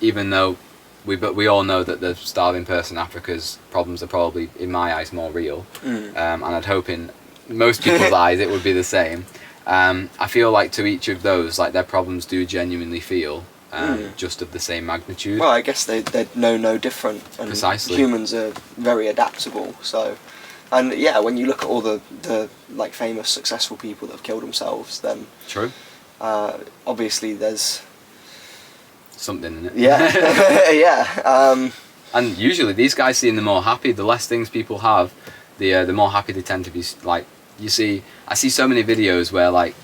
even though we all know that the starving person in Africa's problems are probably, in my eyes, more real, and I'd hope in most people's eyes it would be the same. I feel like to each of those, like, their problems do genuinely feel just of the same magnitude. Well, I guess they're no different. And precisely. Humans are very adaptable, so... And yeah, when you look at all the like famous successful people that have killed themselves, then... True. Obviously there's... something in it. Yeah. Yeah. And usually these guys seem the more happy, the less things people have, the more happy they tend to be. Like, I see so many videos where, like,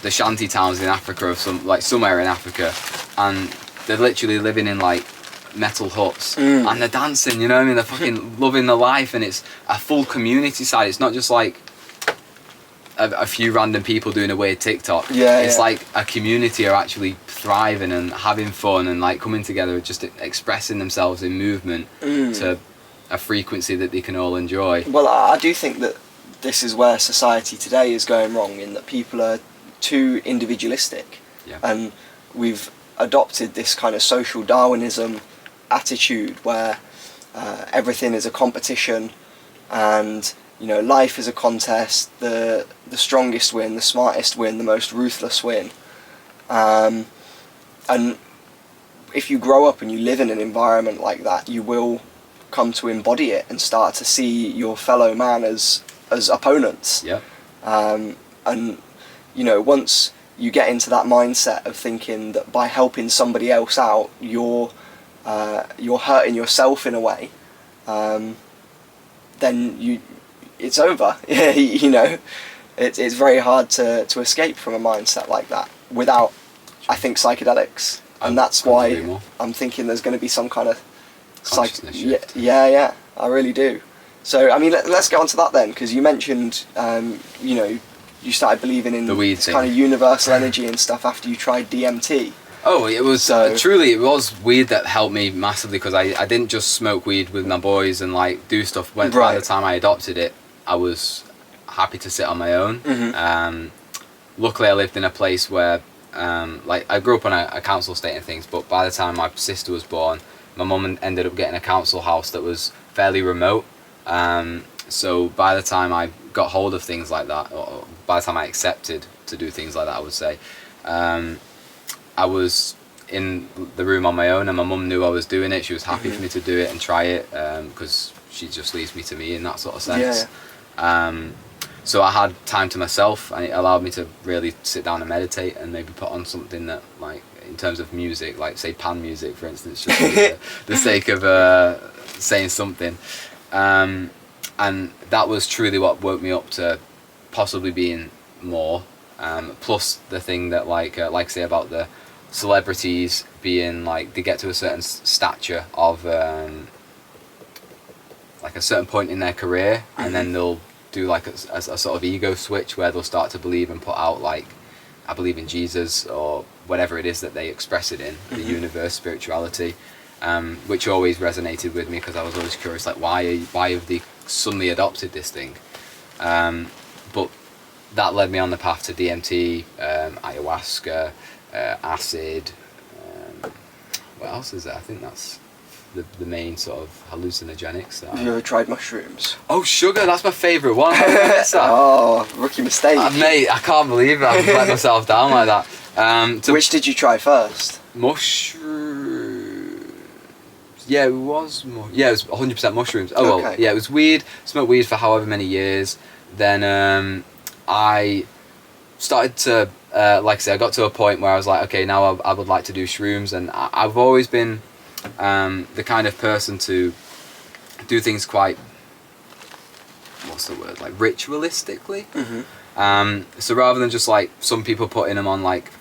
the shanty towns in Africa, or somewhere in Africa, and they're literally living in, like, metal huts, and they're dancing, you know what I mean? They're fucking loving their life, and it's a full community side. It's not just like a few random people doing a weird TikTok. It's like a community are actually thriving and having fun and, like, coming together, just expressing themselves in movement to a frequency that they can all enjoy. Well, I do think that this is where society today is going wrong, in that people are too individualistic, and we've adopted this kind of social Darwinism attitude where everything is a competition, and, you know, life is a contest. The strongest win, the smartest win, the most ruthless win, and if you grow up and you live in an environment like that, you will come to embody it and start to see your fellow man as opponents. And, you know, once you get into that mindset of thinking that by helping somebody else out, you're hurting yourself in a way, then it's over. You know, it's very hard to escape from a mindset like that without, I think, psychedelics, and that's why I'm thinking there's going to be some kind of yeah, I really do. So, I mean, let's get on to that then, because you mentioned, you know, you started believing in the weed this thing, kind of universal energy and stuff after you tried DMT. Oh, it was truly, it was weed that helped me massively, because I didn't just smoke weed with my boys and, like, do stuff. By the time I adopted it, I was happy to sit on my own. Luckily, I lived in a place where, like, I grew up on a council estate and things, but by the time my sister was born, my mum ended up getting a council house that was fairly remote. So by the time I got hold of things like that, or by the time I accepted to do things like that, I would say, I was in the room on my own, and my mum knew I was doing it. She was happy for me to do it and try it, because she just leaves me to me in that sort of sense. So I had time to myself, and it allowed me to really sit down and meditate, and maybe put on something that, like, in terms of music, like, say, pan music, for instance, just for the sake of saying something. And that was truly what woke me up to possibly being more. Plus the thing that, like say about the celebrities being, like, they get to a certain stature of, like, a certain point in their career, and then they'll do, like, a sort of ego switch where they'll start to believe and put out, like, I believe in Jesus, or whatever it is that they express it in, the universe, spirituality, which always resonated with me, because I was always curious, like, why have they suddenly adopted this thing? But that led me on the path to DMT, ayahuasca, acid. What else is there? I think that's the main sort of hallucinogenics. Have you ever tried mushrooms? Oh, sugar, that's my favourite one. Oh, rookie mistake. Mate, I can't believe I've let myself down like that. Which did you try first? Mushrooms. Yeah, it was it was 100% mushrooms. Oh well, Okay. yeah, it was weed. Smoked weed for however many years. Then I started to, like I said, I got to a point where I was like, okay, now I would like to do shrooms, and I've always been the kind of person to do things quite, what's the word, like ritualistically. So rather than just like some people putting them on like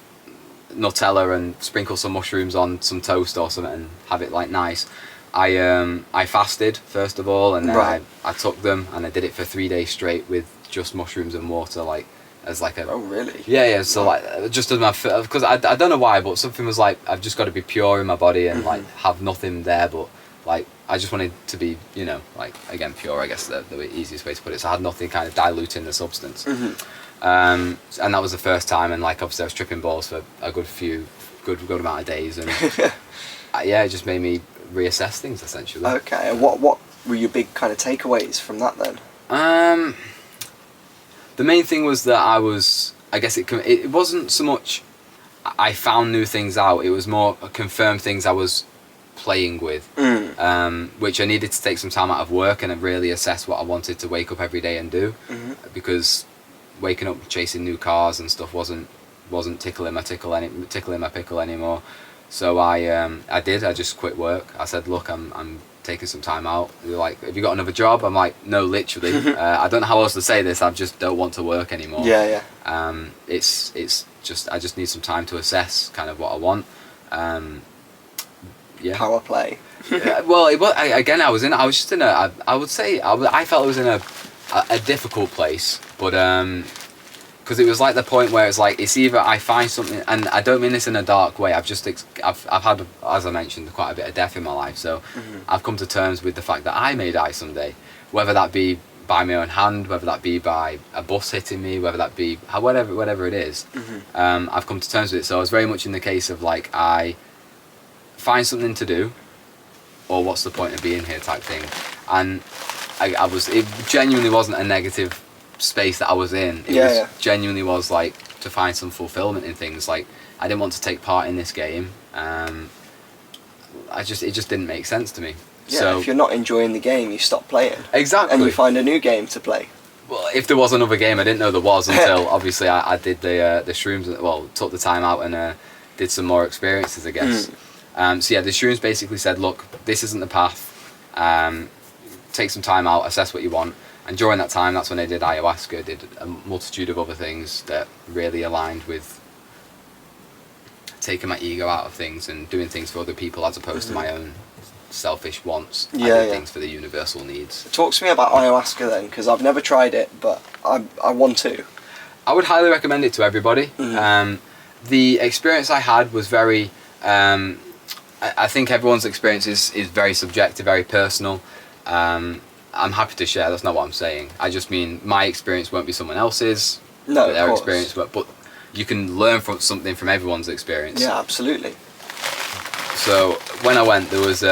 Nutella and sprinkle some mushrooms on some toast or something and have it like nice, I fasted first of all, and then Right. I took them and I did it for 3 days straight with just mushrooms and water, like as like a Oh, really? yeah. So like just as my, because I don't know why, but something was like, I've just got to be pure in my body and like have nothing there, but like I just wanted to be, you know, like again pure, I guess the easiest way to put it. So I had nothing kind of diluting the substance. And that was the first time, and like obviously I was tripping balls for a good amount of days, and yeah, it just made me reassess things essentially. Okay, and what were your big kind of takeaways from that then? The main thing was that I guess it wasn't so much I found new things out, it was more confirmed things I was playing with, which I needed to take some time out of work and really assess what I wanted to wake up every day and do, because waking up chasing new cars and stuff wasn't tickling my pickle anymore. So I just quit work. I said, look, I'm taking some time out. They're like, have you got another job? I'm like, no, literally. I don't know how else to say this. I just don't want to work anymore. Yeah. It's just, I just need some time to assess kind of what I want. Yeah. Power play. Well, I was just in a, I would say, I felt I was in a difficult place, but because it was like the point where it's like, it's either I find something, and I don't mean this in a dark way, I've had, as I mentioned, quite a bit of death in my life, so I've come to terms with the fact that I may die someday, whether that be by my own hand, whether that be by a bus hitting me, whether that be whatever it is. I've come to terms with it. So I was very much in the case of like, I find something to do, or what's the point of being here type thing. And it genuinely wasn't a negative space that I was in. It genuinely was like to find some fulfillment in things. Like, I didn't want to take part in this game. It just didn't make sense to me. Yeah, So if you're not enjoying the game, you stop playing. Exactly. And you find a new game to play. Well, if there was another game, I didn't know there was until obviously I did the shrooms. Well, took the time out and did some more experiences, I guess. So yeah, the shrooms basically said, look, this isn't the path. Take some time out, assess what you want. And during that time, that's when I did ayahuasca, did a multitude of other things that really aligned with taking my ego out of things and doing things for other people as opposed to my own selfish wants. I did things for the universal needs. Talk to me about ayahuasca then, because I've never tried it, but I want to. I would highly recommend it to everybody. The experience I had was very, I think everyone's experience is very subjective, very personal. I'm happy to share, that's not what I'm saying. I just mean my experience won't be someone else's, their experience, but you can learn from something from everyone's experience. Yeah, absolutely. So when I went, there was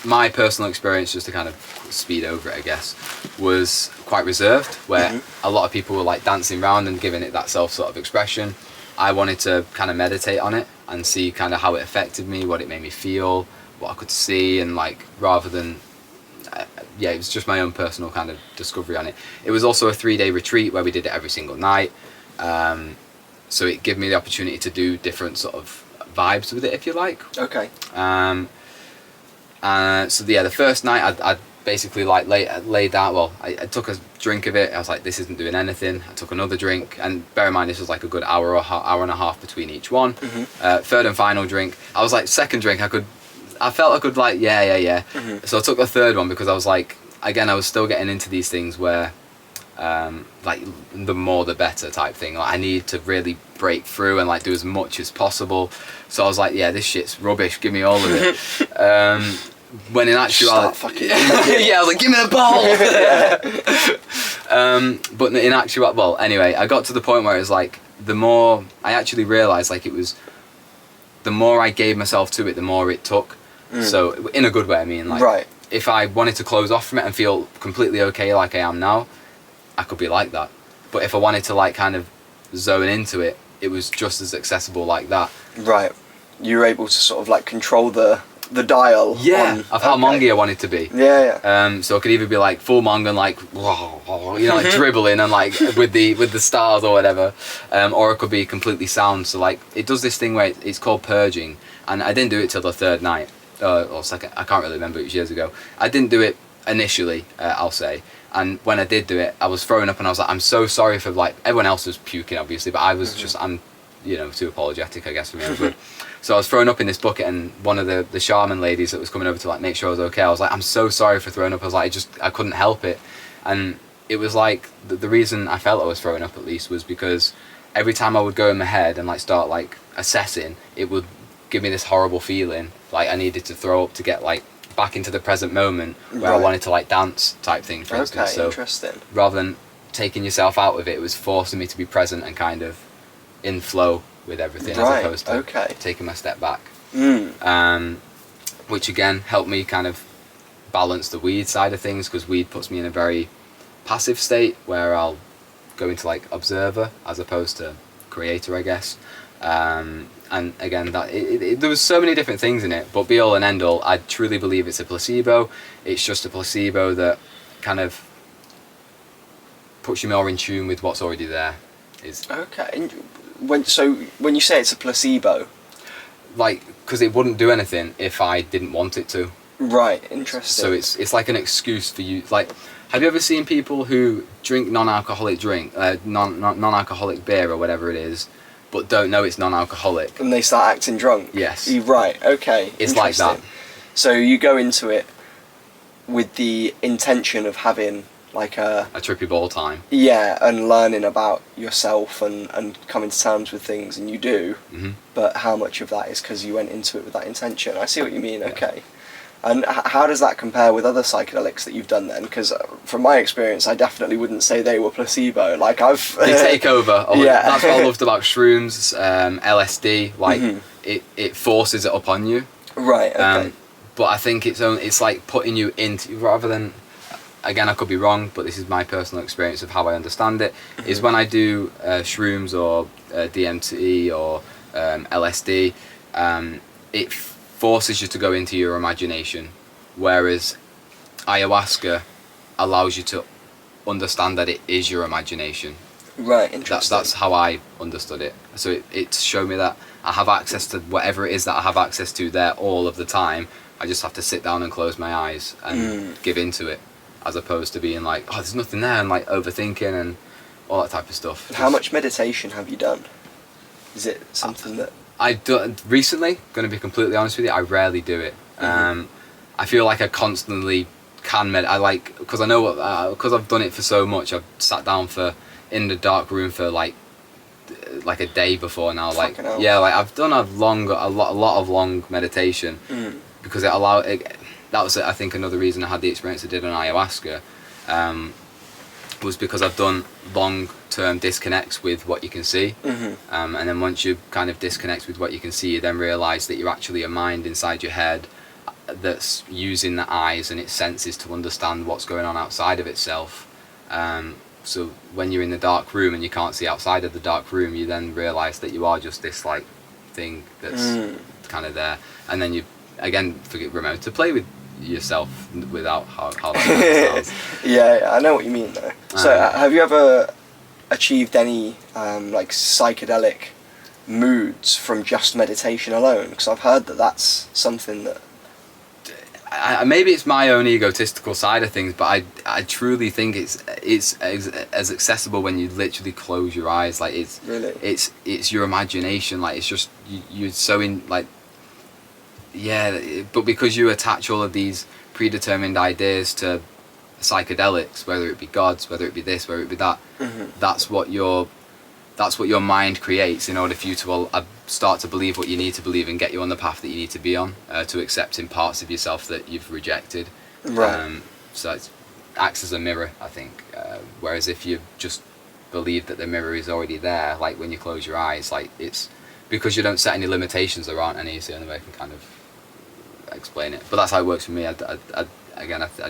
my personal experience, just to kind of speed over it, I guess, was quite reserved, where a lot of people were like dancing around and giving it that self sort of expression. I wanted to kind of meditate on it and see kind of how it affected me, what it made me feel, what I could see, and like rather than it was just my own personal kind of discovery on it. It was also a 3-day retreat where we did it every single night, so it gave me the opportunity to do different sort of vibes with it, if you like. Okay. So yeah, the first night I basically like laid down. Well, I took a drink of it. I was like, this isn't doing anything. I took another drink, and bear in mind this was like a good hour and a half between each one. Third and final drink, I was like, second drink I felt I could like yeah. So I took the third one because I was like, again, I was still getting into these things where like the more the better type thing. Like, I need to really break through and like do as much as possible. So I was like, yeah, this shit's rubbish, give me all of it. When in actuality, yeah, I was like, give me the ball. But in actuality, well, anyway, I got to the point where it was like, the more I actually realised, like, it was, the more I gave myself to it, the more it took. So in a good way, I mean, like, if I wanted to close off from it and feel completely okay like I am now, I could be like that. But if I wanted to like kind of zone into it, it was just as accessible like that. Right. You were able to sort of like control the the dial. Yeah, of how mongy I want it to be. Yeah. So it could either be like full mong and like, like dribbling and like with the stars or whatever, or it could be completely sound. So like it does this thing where it's called purging, and I didn't do it till the third night or second. I can't really remember. It was years ago. I didn't do it initially, I'll say. And when I did do it, I was throwing up, and I was like, I'm so sorry for like everyone else was puking, obviously, but I was I'm too apologetic, I guess, for me. I was good. So I was throwing up in this bucket, and one of the shaman ladies that was coming over to like make sure I was okay, I was like, I'm so sorry for throwing up. I was like, I couldn't help it. And it was like the reason I felt I was throwing up, at least, was because every time I would go in my head and like start like assessing, it would give me this horrible feeling like I needed to throw up to get like back into the present moment where I wanted to like dance type thing, for instance. So interesting. Rather than taking yourself out of it, it was forcing me to be present and kind of in flow with everything, as opposed to taking my step back. Which again helped me kind of balance the weed side of things, because weed puts me in a very passive state where I'll go into like observer as opposed to creator, I guess. And again, that there was so many different things in it, but be all and end all, I truly believe it's a placebo. It's just a placebo that kind of puts you more in tune with what's already there. Okay. And when you say it's a placebo, like, because it wouldn't do anything if I didn't want it to. Right. Interesting. So it's like an excuse for you. Like, have you ever seen people who drink non-alcoholic non-alcoholic beer or whatever it is, but don't know it's non-alcoholic? And they start acting drunk? Yes. Right, okay. It's like that. So you go into it with the intention of having like a trippy ball time. Yeah, and learning about yourself and coming to terms with things, and you do. But how much of that is because you went into it with that intention? I see what you mean, okay. And how does that compare with other psychedelics that you've done then? Because from my experience, I definitely wouldn't say they were placebo. Like they take over. Yeah. That's what I loved about shrooms, LSD. Like it forces it upon you. Right. Okay. But I think it's like putting you into, rather than, again, I could be wrong, but this is my personal experience of how I understand it. Is when I do shrooms or DMT or LSD, it forces you to go into your imagination, whereas ayahuasca allows you to understand that it is your imagination. Right, interesting. That's how I understood it. So it showed me that I have access to whatever it is that I have access to there all of the time. I just have to sit down and close my eyes and give into it, as opposed to being like, oh, there's nothing there, and like overthinking and all that type of stuff. How much meditation have you done? Is it something that... I've done recently, going to be completely honest with you, I rarely do it. I feel like I constantly can because I know because I've done it for so much. I've sat down in the dark room for like a day before now. Like, yeah, like I've done a lot of long meditation because it allowed. That was, I think, another reason I had the experience I did on ayahuasca. Was because I've done long-term disconnects with what you can see, and then once you kind of disconnect with what you can see, you then realise that you're actually a mind inside your head that's using the eyes and its senses to understand what's going on outside of itself. So when you're in the dark room and you can't see outside of the dark room, you then realise that you are just this like thing that's kind of there, and then you again remember to play with yourself without how that sounds. Yeah, I know what you mean though. So have you ever achieved any like psychedelic moods from just meditation alone? Because I've heard that that's something that maybe it's my own egotistical side of things, but I truly think it's as accessible when you literally close your eyes. Like it's your imagination. Like it's just you're so in like. Yeah, but because you attach all of these predetermined ideas to psychedelics, whether it be gods, whether it be this, whether it be that, that's what your mind creates in order for you to start to believe what you need to believe and get you on the path that you need to be on, to accepting parts of yourself that you've rejected. Right. So it acts as a mirror, I think. Whereas if you just believe that the mirror is already there, like when you close your eyes, like it's because you don't set any limitations, there aren't any. It's the only way I can kind of explain it, but that's how it works for me. I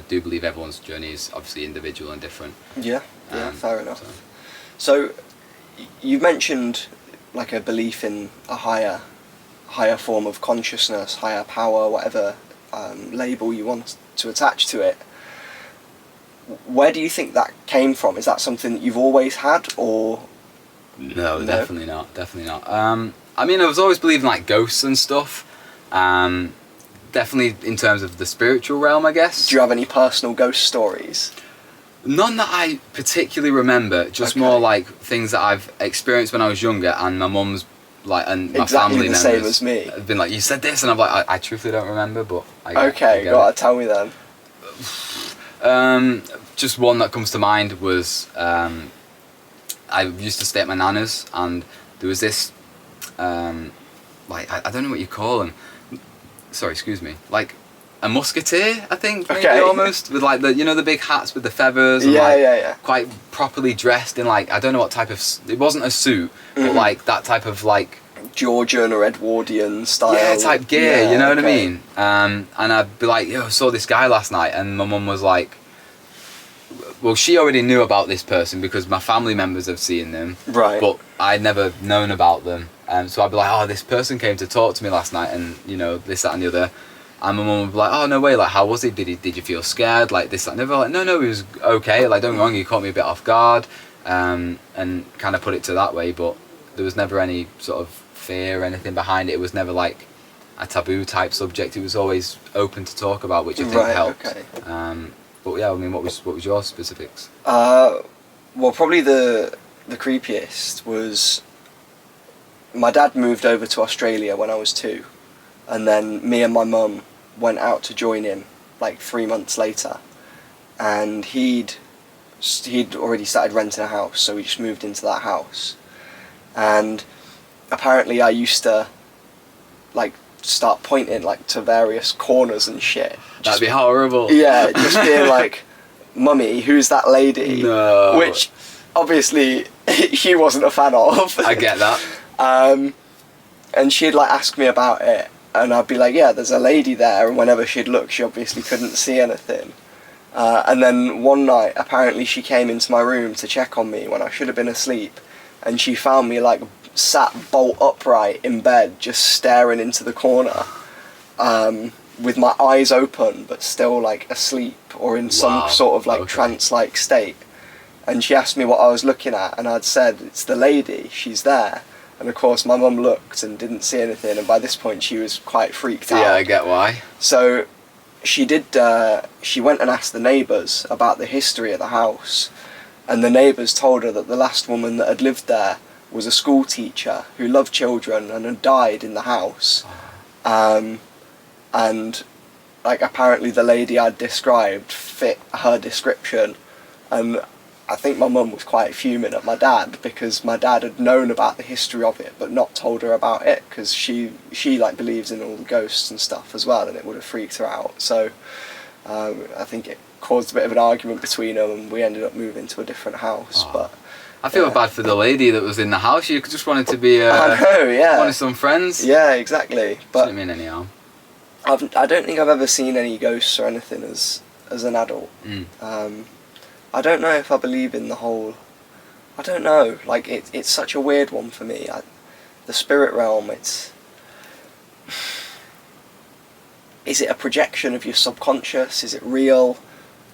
do believe everyone's journey is obviously individual and different. Yeah, fair enough. So you mentioned like a belief in a higher higher form of consciousness, higher power, whatever label you want to attach to it. Where do you think that came from? Is that something that you've always had, or...? No, definitely not. I mean, I was always believing like ghosts and stuff. Definitely in terms of the spiritual realm, I guess. Do you have any personal ghost stories? None that I particularly remember, just more like things that I've experienced when I was younger, and my mum's like, and my family members same as me. Have been like, you said this, and I'm like, I truthfully don't remember, but I gotta tell me then. Just one that comes to mind was I used to stay at my nana's, and there was this like I don't know what you call them. Sorry, excuse me. Like a musketeer, I think, maybe almost, with like the, you know, the big hats with the feathers, and quite properly dressed in like, I don't know what type of, it wasn't a suit, but like that type of like Georgian or Edwardian style type gear, you know what I mean? And I'd be like, yo, I saw this guy last night, and my mum was like, well, she already knew about this person because my family members have seen them, but I'd never known about them. So I'd be like, oh, this person came to talk to me last night, and you know, this, that and the other. And my mum would be like, oh, no way, like, how was he? Did you feel scared? Like, this, that, and the other. Like, no, he was okay. Like, don't get me wrong, he caught me a bit off guard, and kind of put it to that way, but there was never any sort of fear or anything behind it. It was never, like, a taboo type subject. It was always open to talk about, which I think helped. But yeah, I mean, what was your specifics? Well, probably the creepiest was my dad moved over to Australia when I was 2, and then me and my mum went out to join him like 3 months later, and he'd already started renting a house, so we just moved into that house. And apparently I used to like start pointing like to various corners and shit. That'd be horrible. Yeah, just being like, "Mummy, who's that lady?" No. Which obviously she wasn't a fan of. I get that. And she'd like ask me about it, and I'd be like, yeah, there's a lady there, and whenever she'd look, she obviously couldn't see anything. And then one night, apparently she came into my room to check on me when I should have been asleep, and she found me like sat bolt upright in bed, just staring into the corner, with my eyes open, but still like asleep or in some sort of like trance-like state. And she asked me what I was looking at, and I'd said, it's the lady, she's there. And of course my mum looked and didn't see anything, and by this point she was quite freaked out. Yeah, I get why. So she went and asked the neighbours about the history of the house, and the neighbours told her that the last woman that had lived there was a school teacher who loved children and had died in the house. And like apparently the lady I'd described fit her description, and I think my mum was quite fuming at my dad because my dad had known about the history of it but not told her about it, because she like believes in all the ghosts and stuff as well, and it would have freaked her out. So I think it caused a bit of an argument between them, and we ended up moving to a different house. But I feel bad for the lady that was in the house. You just wanted to be I know, yeah, wanted some friends. Yeah, exactly. But didn't mean any harm. I don't think I've ever seen any ghosts or anything as an adult. I don't know if I believe in the whole... I don't know, like, it's such a weird one for me. The spirit realm, it's... Is it a projection of your subconscious? Is it real?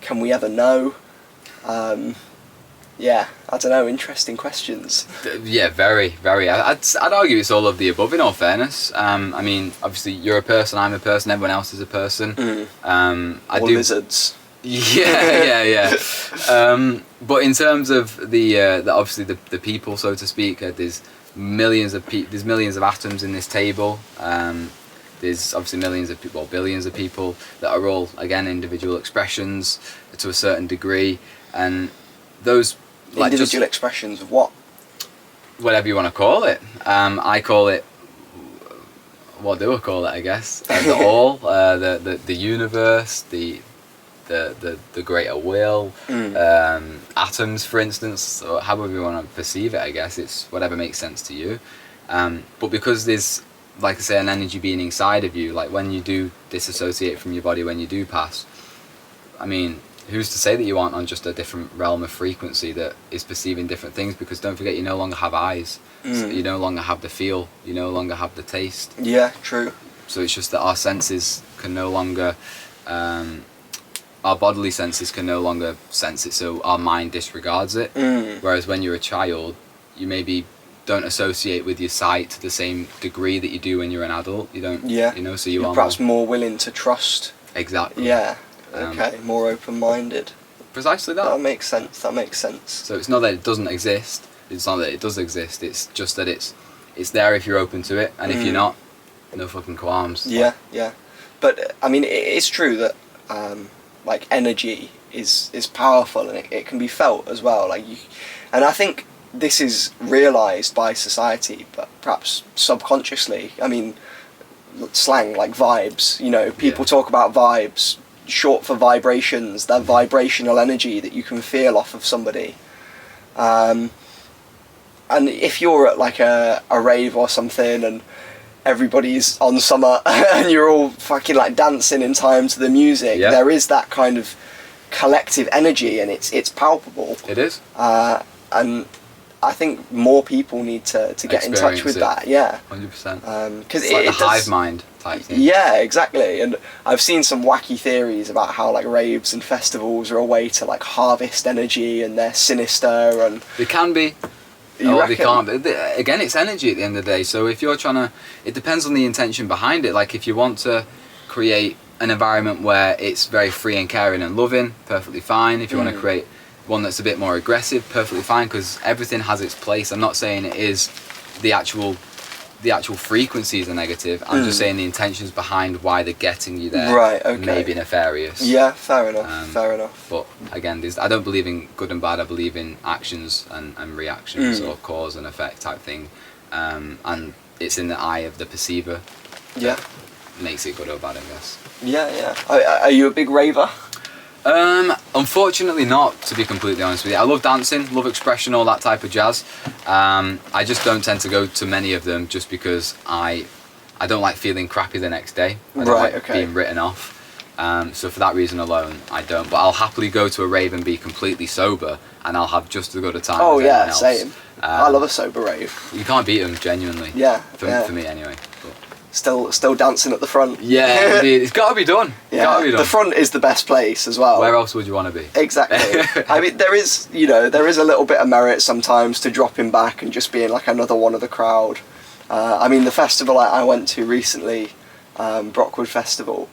Can we ever know? Yeah, I don't know, interesting questions. Yeah, very, very. I'd argue it's all of the above, in all fairness. I mean, obviously, you're a person, I'm a person, everyone else is a person. Lizards. Yeah. But in terms of the obviously the people, so to speak, there's millions of atoms in this table. There's obviously billions of people that are all, again, individual expressions to a certain degree, and those like individual expressions of what? Whatever you want to call it. I call it. What do I call it? I guess the all, the universe, the greater will, atoms, for instance, or however you want to perceive it. I guess it's whatever makes sense to you. But because there's, like I say, an energy being inside of you, like when you do disassociate from your body, when you do pass, I mean, who's to say that you aren't on just a different realm of frequency that is perceiving different things? Because don't forget, you no longer have eyes. So you no longer have the feel. You no longer have the taste. Yeah, true. So it's just that our senses can no longer, our bodily senses can no longer sense it, so our mind disregards it. Whereas when you're a child, you maybe don't associate with your sight to the same degree that you do when you're an adult. You don't, you know, so you're are perhaps more willing to trust. Exactly. Yeah, okay, more open-minded. Precisely that. That makes sense. So it's not that it doesn't exist, it's not that it does exist, it's just that it's there if you're open to it, and if you're not, no fucking qualms. Yeah. But I mean, it's true that like energy is powerful, and it can be felt as well. Like and I think this is realised by society, but perhaps subconsciously. I mean, slang like vibes. You know, people talk about vibes, short for vibrations. That vibrational energy that you can feel off of somebody. And if you're at like a rave or something, and everybody's on summer and you're all fucking like dancing in time to the music, there is that kind of collective energy, and it's palpable. It is. And I think more people need to get in touch with that. 100%. Because it's like the hive mind type thing. Yeah, exactly. And I've seen some wacky theories about how like raves and festivals are a way to like harvest energy, and they're sinister, and they can be. They can't. Again, it's energy at the end of the day. So if you're trying to, it depends on the intention behind it. Like if you want to create an environment where it's very free and caring and loving, perfectly fine. If you want to create one that's a bit more aggressive, perfectly fine, because everything has its place. I'm not saying it is the actual frequencies are negative. I'm just saying the intentions behind why they're getting you there may be nefarious. Yeah, fair enough. But again, I don't believe in good and bad. I believe in actions and reactions, or cause and effect type thing. And it's in the eye of the perceiver. Yeah. Makes it good or bad, I guess. Yeah. Are you a big raver? Unfortunately not, to be completely honest with you. I love dancing, love expression, all that type of jazz. I just don't tend to go to many of them just because I don't like feeling crappy the next day. I don't like being written off. So for that reason alone, I don't. But I'll happily go to a rave and be completely sober, and I'll have just as good a time as anyone else. Same. I love a sober rave. You can't beat them, genuinely. Yeah. For me anyway. But. Still dancing at the front. Yeah, it's got to be done. The front is the best place as well. Where else would you want to be? Exactly. I mean, there is a little bit of merit sometimes to dropping back and just being like another one of the crowd. I mean, the festival I went to recently, Brockwood Festival,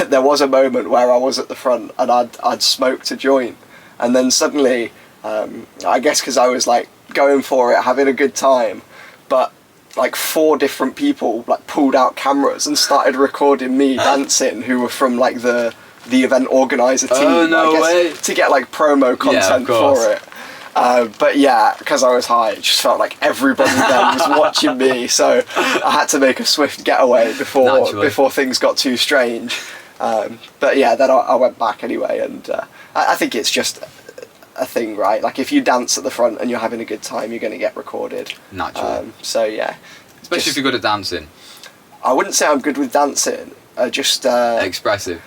there was a moment where I was at the front and I'd smoked a joint, and then suddenly, I guess because I was like going for it, having a good time, but like 4 different people like pulled out cameras and started recording me dancing, who were from like the event organizer team. Oh, no way. To get like promo content for it. But yeah, because I was high, it just felt like everybody then was watching me, so I had to make a swift getaway before things got too strange. But yeah, then I went back anyway, and I think it's just a thing, right? Like if you dance at the front and you're having a good time, you're going to get recorded. Naturally. So yeah. Especially if you're good at dancing. I wouldn't say I'm good with dancing. Just expressive.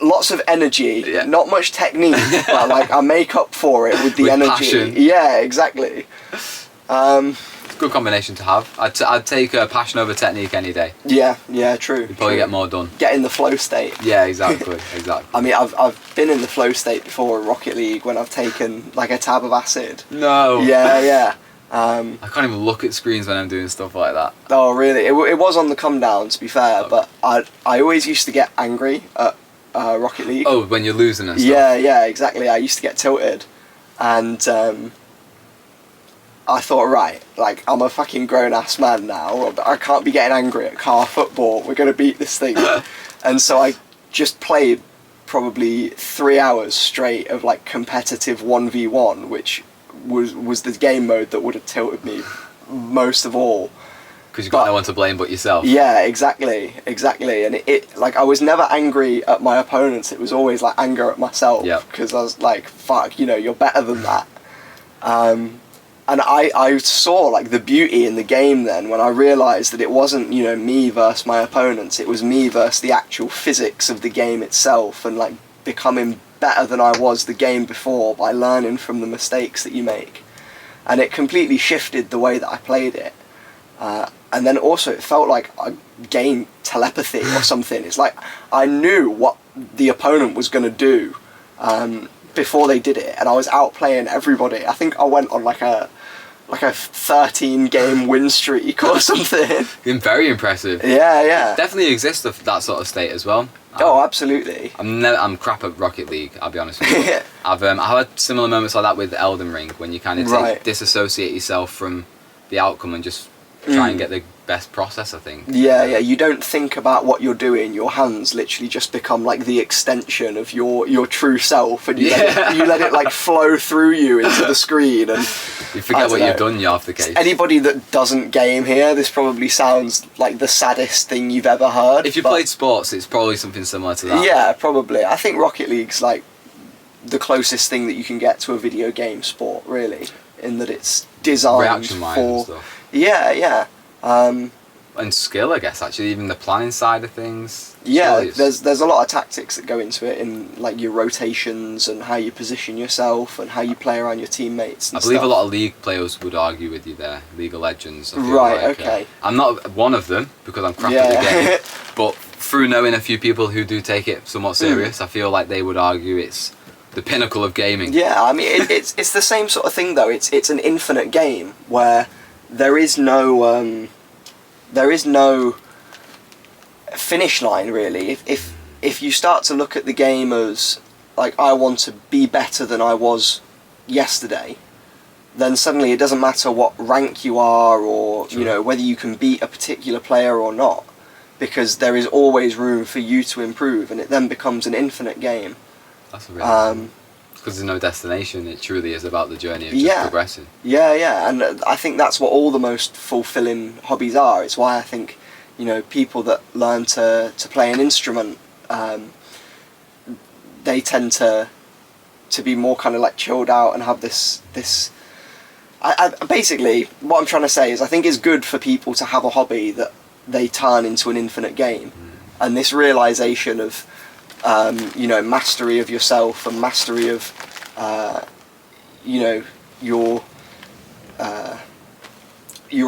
Lots of energy, not much technique, but like I make up for it with the energy. Passion. Yeah, exactly. It's a good combination to have. I'd take passion over technique any day. Yeah, true. You'd probably get more done. Get in the flow state. Yeah, exactly. I mean, I've been in the flow state before at Rocket League when I've taken like a tab of acid. No. Yeah. I can't even look at screens when I'm doing stuff like that. Oh, really? It was on the Comedown, to be fair, but I always used to get angry at Rocket League. Oh, when you're losing and stuff. Yeah, exactly. I used to get tilted, and I thought, right, like I'm a fucking grown ass man now. I can't be getting angry at car football. We're gonna beat this thing, and so I just played probably 3 hours straight of like competitive 1v1, which was the game mode that would have tilted me most of all. Because you've got no one to blame but yourself. Yeah, exactly. And it like I was never angry at my opponents. It was always like anger at myself. Because I was like, fuck, you're better than that. And I saw like the beauty in the game then when I realised that it wasn't, me versus my opponents. It was me versus the actual physics of the game itself, and like becoming better than I was the game before by learning from the mistakes that you make. And it completely shifted the way that I played it. And then also it felt like I gained telepathy or something. It's like I knew what the opponent was going to do before they did it, and I was outplaying everybody. I think I went on like a 13 game win streak or something. Very impressive. Yeah. It definitely exists that sort of state as well. Oh, absolutely. I'm crap at Rocket League, I'll be honest with you. I've had similar moments like that with Elden Ring, when you kind of disassociate yourself from the outcome and just try and get the best process, I think. Yeah, you don't think about what you're doing. Your hands literally just become like the extension of your true self, and you let it like flow through you into the screen, and you forget what you've done, you're off the case. Anybody that doesn't game here, this probably sounds like the saddest thing you've ever heard. If you played sports, it's probably something similar to that. Yeah, probably. I think Rocket League's like the closest thing that you can get to a video game sport, really, in that it's designed reaction-wise for... and stuff. Yeah. And skill, I guess, actually, even the planning side of things. Yeah, there's a lot of tactics that go into it, in like your rotations and how you position yourself and how you play around your teammates and I believe stuff. a lot of League players would argue with you there, League of Legends. I feel Right, like, okay. I'm not one of them, because I'm crap at the game, but through knowing a few people who do take it somewhat serious, I feel like they would argue it's the pinnacle of gaming. Yeah, I mean, it's the same sort of thing, though. It's an infinite game where there is no finish line, really. If you start to look at the game as like, I want to be better than I was yesterday, then suddenly it doesn't matter what rank you are, or Sure. you know, whether you can beat a particular player or not, because there is always room for you to improve, and it then becomes an infinite game. That's really because there's no destination. It truly is about the journey of just progressing. Yeah, and I think that's what all the most fulfilling hobbies are. It's why I think, you know, people that learn to play an instrument, they tend to be more kind of like chilled out and have this. I basically, what I'm trying to say is, I think it's good for people to have a hobby that they turn into an infinite game, and this realization of, you know, mastery of yourself and mastery of, you know, your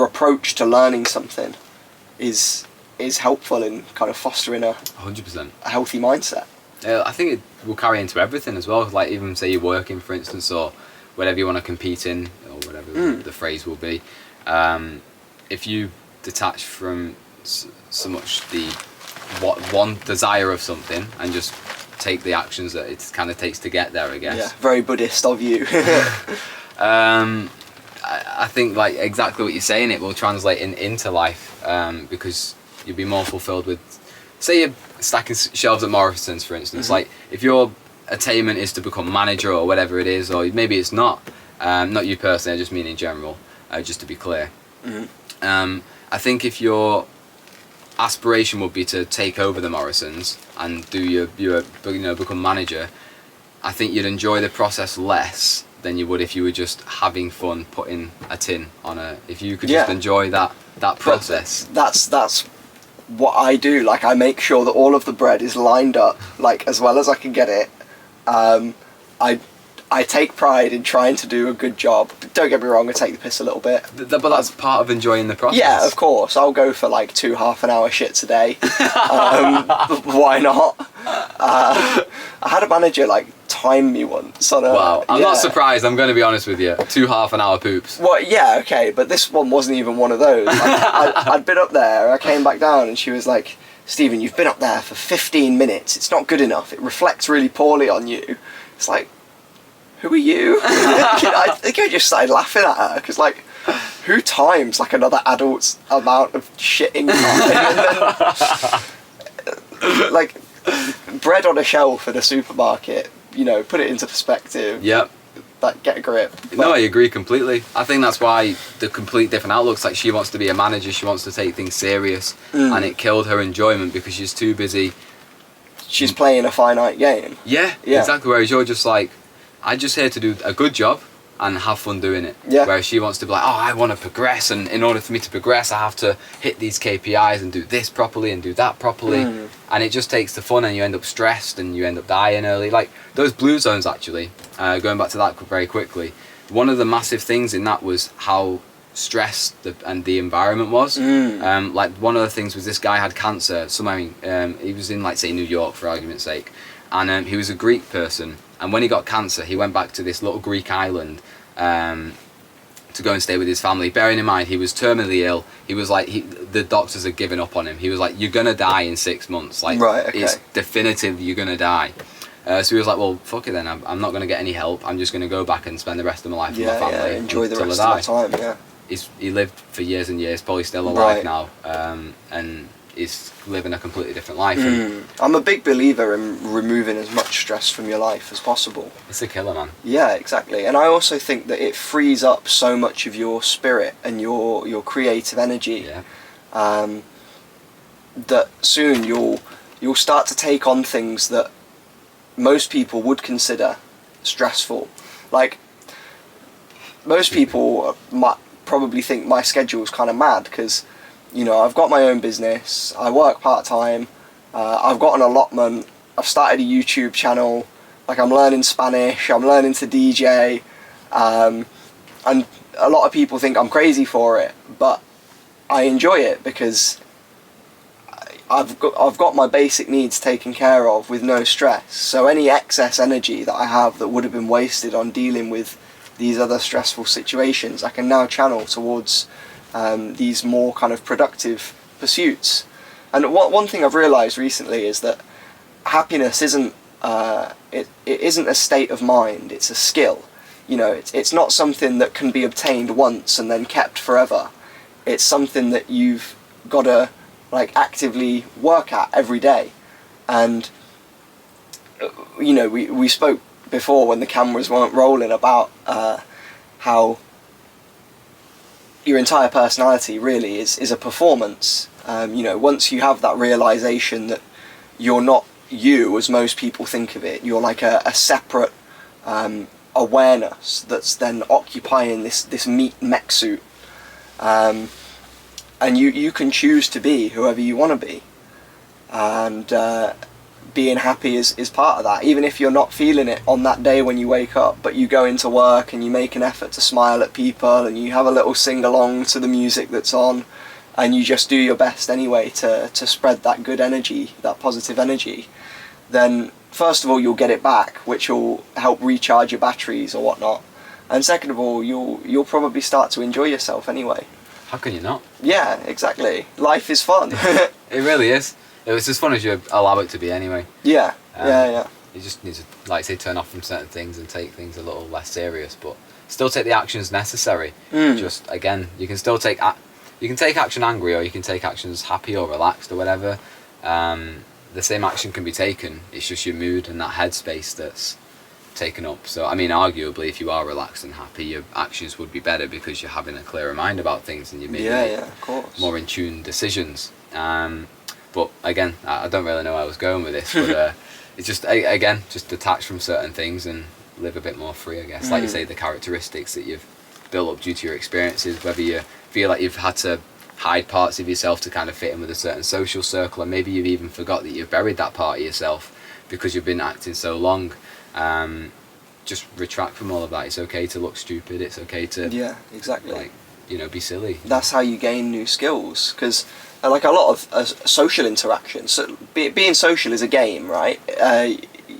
approach to learning something is helpful in kind of fostering a 100%. a healthy mindset. I think it will carry into everything as well. Like, even say you're working, for instance, or whatever you want to compete in, or whatever the phrase will be. If you detach from so much one desire of something and just take the actions that it kind of takes to get there, I guess. Yeah, very Buddhist of you. I think, like, exactly what you're saying, it will translate into life, because you'll be more fulfilled with, say you're stacking shelves at Morrison's, for instance. Like, if your attainment is to become manager or whatever it is, or maybe it's not you personally, I just mean in general, just to be clear. I think if your aspiration would be to take over the Morrisons and do your become manager, I think you'd enjoy the process less than you would if you were just having fun putting a tin on if you could just enjoy that process. That's what I do. Like, I make sure that all of the bread is lined up, like, as well as I can get it. I take pride in trying to do a good job. Don't get me wrong, I take the piss a little bit. But that's part of enjoying the process. Yeah, of course. I'll go for like 2 half-an-hour shits a day. Why not? I had a manager like time me once on a... Wow, I'm not surprised, I'm going to be honest with you. 2 half-an-hour poops. Well, yeah, okay, but this one wasn't even one of those. Like, I'd been up there, I came back down, and she was like, "Stephen, you've been up there for 15 minutes. It's not good enough. It reflects really poorly on you." It's like, who are you? I think I just started laughing at her, because, like, who times like another adult's amount of shitting time? And then, like, bread on a shelf in a supermarket, you know, put it into perspective. Yep. Like, get a grip. No, I agree completely. I think that's why the complete different outlooks, like, she wants to be a manager, she wants to take things serious, and it killed her enjoyment because she's too busy. She's playing a finite game. Yeah, exactly. Whereas you're just like, I'm just here to do a good job, and have fun doing it. Yeah. Whereas she wants to be like, oh, I want to progress, and in order for me to progress, I have to hit these KPIs and do this properly and do that properly. And it just takes the fun, and you end up stressed and you end up dying early. Like those blue zones, actually, going back to that very quickly, one of the massive things in that was how stressed the environment was. Like one of the things was this guy had cancer. He was in, like, say, New York, for argument's sake, and he was a Greek person. And when he got cancer, he went back to this little Greek island to go and stay with his family. Bearing in mind, he was terminally ill. He was like, the doctors had given up on him. He was like, you're going to die in 6 months. Like, right, okay. It's definitive, you're going to die. So he was like, well, fuck it then. I'm not going to get any help. I'm just going to go back and spend the rest of my life with my family. Yeah, enjoy the rest of my time, yeah. He lived for years and years, probably still alive now, and is living a completely different life. I'm a big believer in removing as much stress from your life as possible. It's a killer, man. Yeah, exactly. And I also think that it frees up so much of your spirit and your creative energy. Yeah. That soon you'll start to take on things that most people would consider stressful. Like, most people might probably think my schedule's kind of mad because, you know, I've got my own business, I work part-time, I've got an allotment, I've started a YouTube channel, like I'm learning Spanish, I'm learning to DJ, and a lot of people think I'm crazy for it, but I enjoy it because I've got my basic needs taken care of with no stress. So any excess energy that I have that would have been wasted on dealing with these other stressful situations, I can now channel towards these more kind of productive pursuits. And one thing I've realised recently is that happiness isn't it isn't a state of mind, it's a skill. You know, it's not something that can be obtained once and then kept forever. It's something that you've got to, like, actively work at every day. And you know, we spoke before when the cameras weren't rolling about how your entire personality really is a performance. You know, once you have that realization that you're not you as most people think of it, you're like a separate awareness that's then occupying this mech suit, and you can choose to be whoever you want to be, and being happy is part of that, even if you're not feeling it on that day when you wake up, but you go into work and you make an effort to smile at people and you have a little sing-along to the music that's on, and you just do your best anyway to spread that good energy, that positive energy. Then first of all you'll get it back, which will help recharge your batteries or whatnot, and second of all you'll probably start to enjoy yourself anyway. How can you not? Yeah, exactly. Life is fun. It really is. It's as fun as you allow it to be anyway. Yeah, yeah. You just need to, like, say, turn off from certain things and take things a little less serious, but still take the actions necessary. Just, again, you can still take action angry, or you can take actions happy or relaxed or whatever. The same action can be taken. It's just your mood and that headspace that's taken up. So, I mean, arguably, if you are relaxed and happy, your actions would be better because you're having a clearer mind about things and you're making of course, more in tune decisions. But again, I don't really know where I was going with this, but it's just, again, just detach from certain things and live a bit more free, I guess. Like you say, the characteristics that you've built up due to your experiences, whether you feel like you've had to hide parts of yourself to kind of fit in with a certain social circle, or maybe you've even forgot that you've buried that part of yourself because you've been acting so long. Just retract from all of that. It's okay to look stupid. It's okay to like, you know, be silly. That's how you gain new skills, because like a lot of social interactions, so being social is a game, right?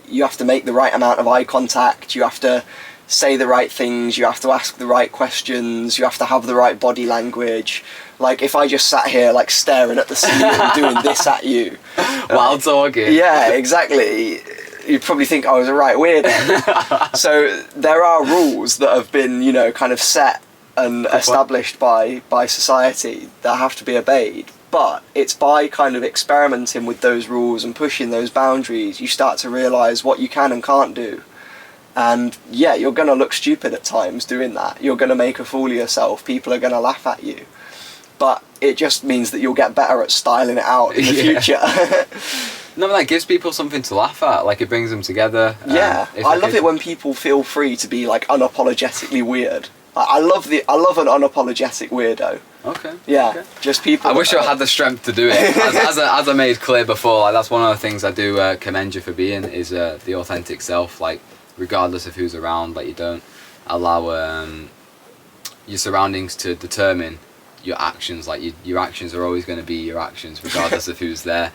You have to make the right amount of eye contact, you have to say the right things, you have to ask the right questions, you have to have the right body language. Like, if I just sat here like staring at the ceiling doing this at you while talking, yeah, exactly, you'd probably think I was a right weirdo. So there are rules that have been, you know, kind of set and established by society that have to be obeyed. But it's by kind of experimenting with those rules and pushing those boundaries you start to realise what you can and can't do. And yeah, you're going to look stupid at times doing that. You're going to make a fool of yourself. People are going to laugh at you. But it just means that you'll get better at styling it out in the future. No, that gives people something to laugh at. Like, it brings them together. Yeah, I love it when people feel free to be like unapologetically weird. I love an unapologetic weirdo. Okay. Yeah, okay. Just people. I wish I had the strength to do it. As I made clear before, like, that's one of the things I do commend you for being, is the authentic self. Like, regardless of who's around, like, you don't allow your surroundings to determine your actions. Like, your actions are always going to be your actions, regardless of who's there.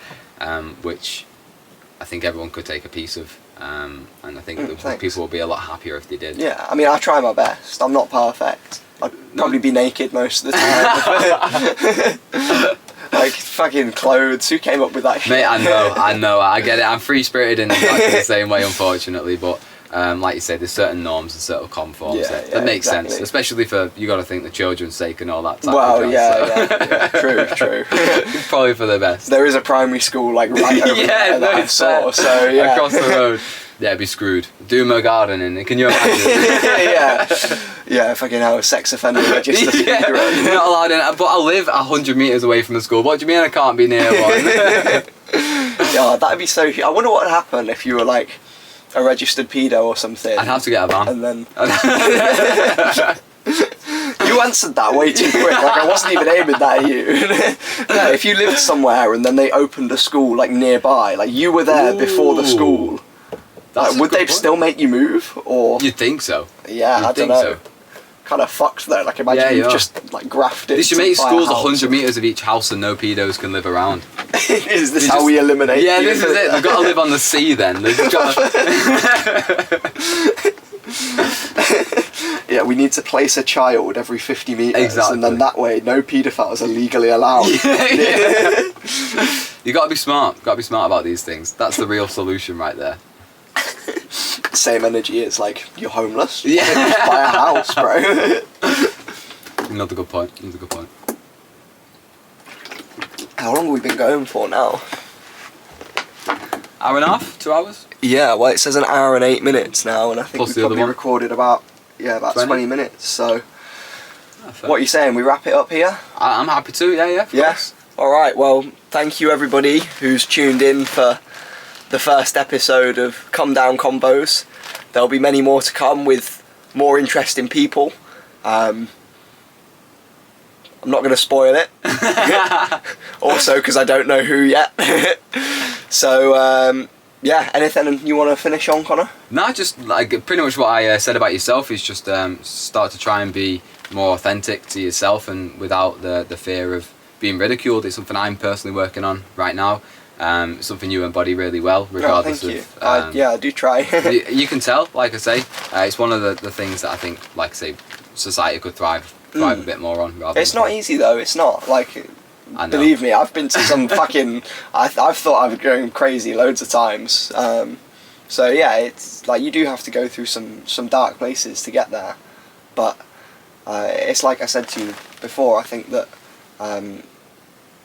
Which I think everyone could take a piece of. And I think that people will be a lot happier if they did. Yeah, I mean, I try my best. I'm not perfect. I'd probably be naked most of the time. Like, fucking clothes. Who came up with that shit? Mate, I know. I get it. I'm free-spirited in exactly the same way, unfortunately. But like you said, there's certain norms and certain conforms that make sense, especially for, you got to think, the children's sake and all that type of jazz, yeah. True. Probably for the best. There is a primary school like right over there that I saw, so yeah. Across the road. Yeah, it'd be screwed. Do my gardening, can you imagine? yeah, fucking hell, sex offender register. Yeah, you're not allowed in, but I live 100 metres away from the school. What do you mean I can't be near one? Yeah, that'd be so... I wonder what would happen if you were like a registered pedo or something. I'd have to get a van. And then... You answered that way too quick, like I wasn't even aiming that at you. No, if you lived somewhere and then they opened a school like nearby, like you were there before the school, like, would they still make you move? Or you'd think so. Yeah, I don't know. Kind of fucked though. Like imagine you've just like grafted. They should make schools 100 metres of each house and no pedos can live around. Is this how we eliminate? Yeah, this is it. They've got to live on the sea then. They've got Yeah, we need to place a child every 50 metres, exactly. And then that way no paedophiles are legally allowed. You got to be smart. Got to be smart about these things. That's the real solution right there. Same energy as like you're homeless. Yeah, just buy a house, bro. Another good point. How long have we been going for now? Hour and a half? 2 hours? Yeah, well, it says an hour and 8 minutes now, and I think Plus we probably recorded about 20 minutes. So, what are you saying? We wrap it up here? I'm happy to. Yeah. Yes. All right. Well, thank you everybody who's tuned in for the first episode of Comedown Convos. There'll be many more to come with more interesting people. I'm not going to spoil it. Also, because I don't know who yet. So, yeah, anything you want to finish on, Connor? No, just like pretty much what I said about yourself is just start to try and be more authentic to yourself and without the fear of being ridiculed. It's something I'm personally working on right now. It's something you embody really well, regardless of... I do try. You can tell, like I say. It's one of the things that I think, like I say, society could thrive a bit more on. It's not easy though, it's not. Like, believe me, I've been to some fucking... I've thought I've gone crazy loads of times. So yeah, it's like you do have to go through some dark places to get there. But it's like I said to you before, I think that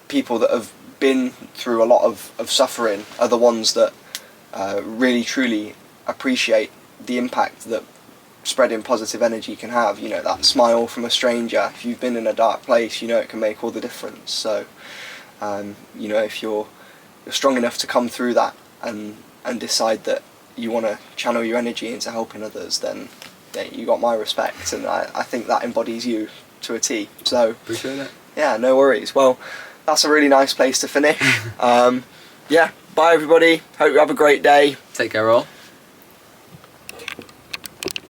people that have been through a lot of suffering are the ones that really truly appreciate the impact that spreading positive energy can have. You know, that smile from a stranger, if you've been in a dark place, you know it can make all the difference. So you know, if you're strong enough to come through that and decide that you want to channel your energy into helping others, then you got my respect, and I think that embodies you to a T. So appreciate it. Yeah, no worries. Well, that's a really nice place to finish. Yeah, bye everybody. Hope you have a great day. Take care all.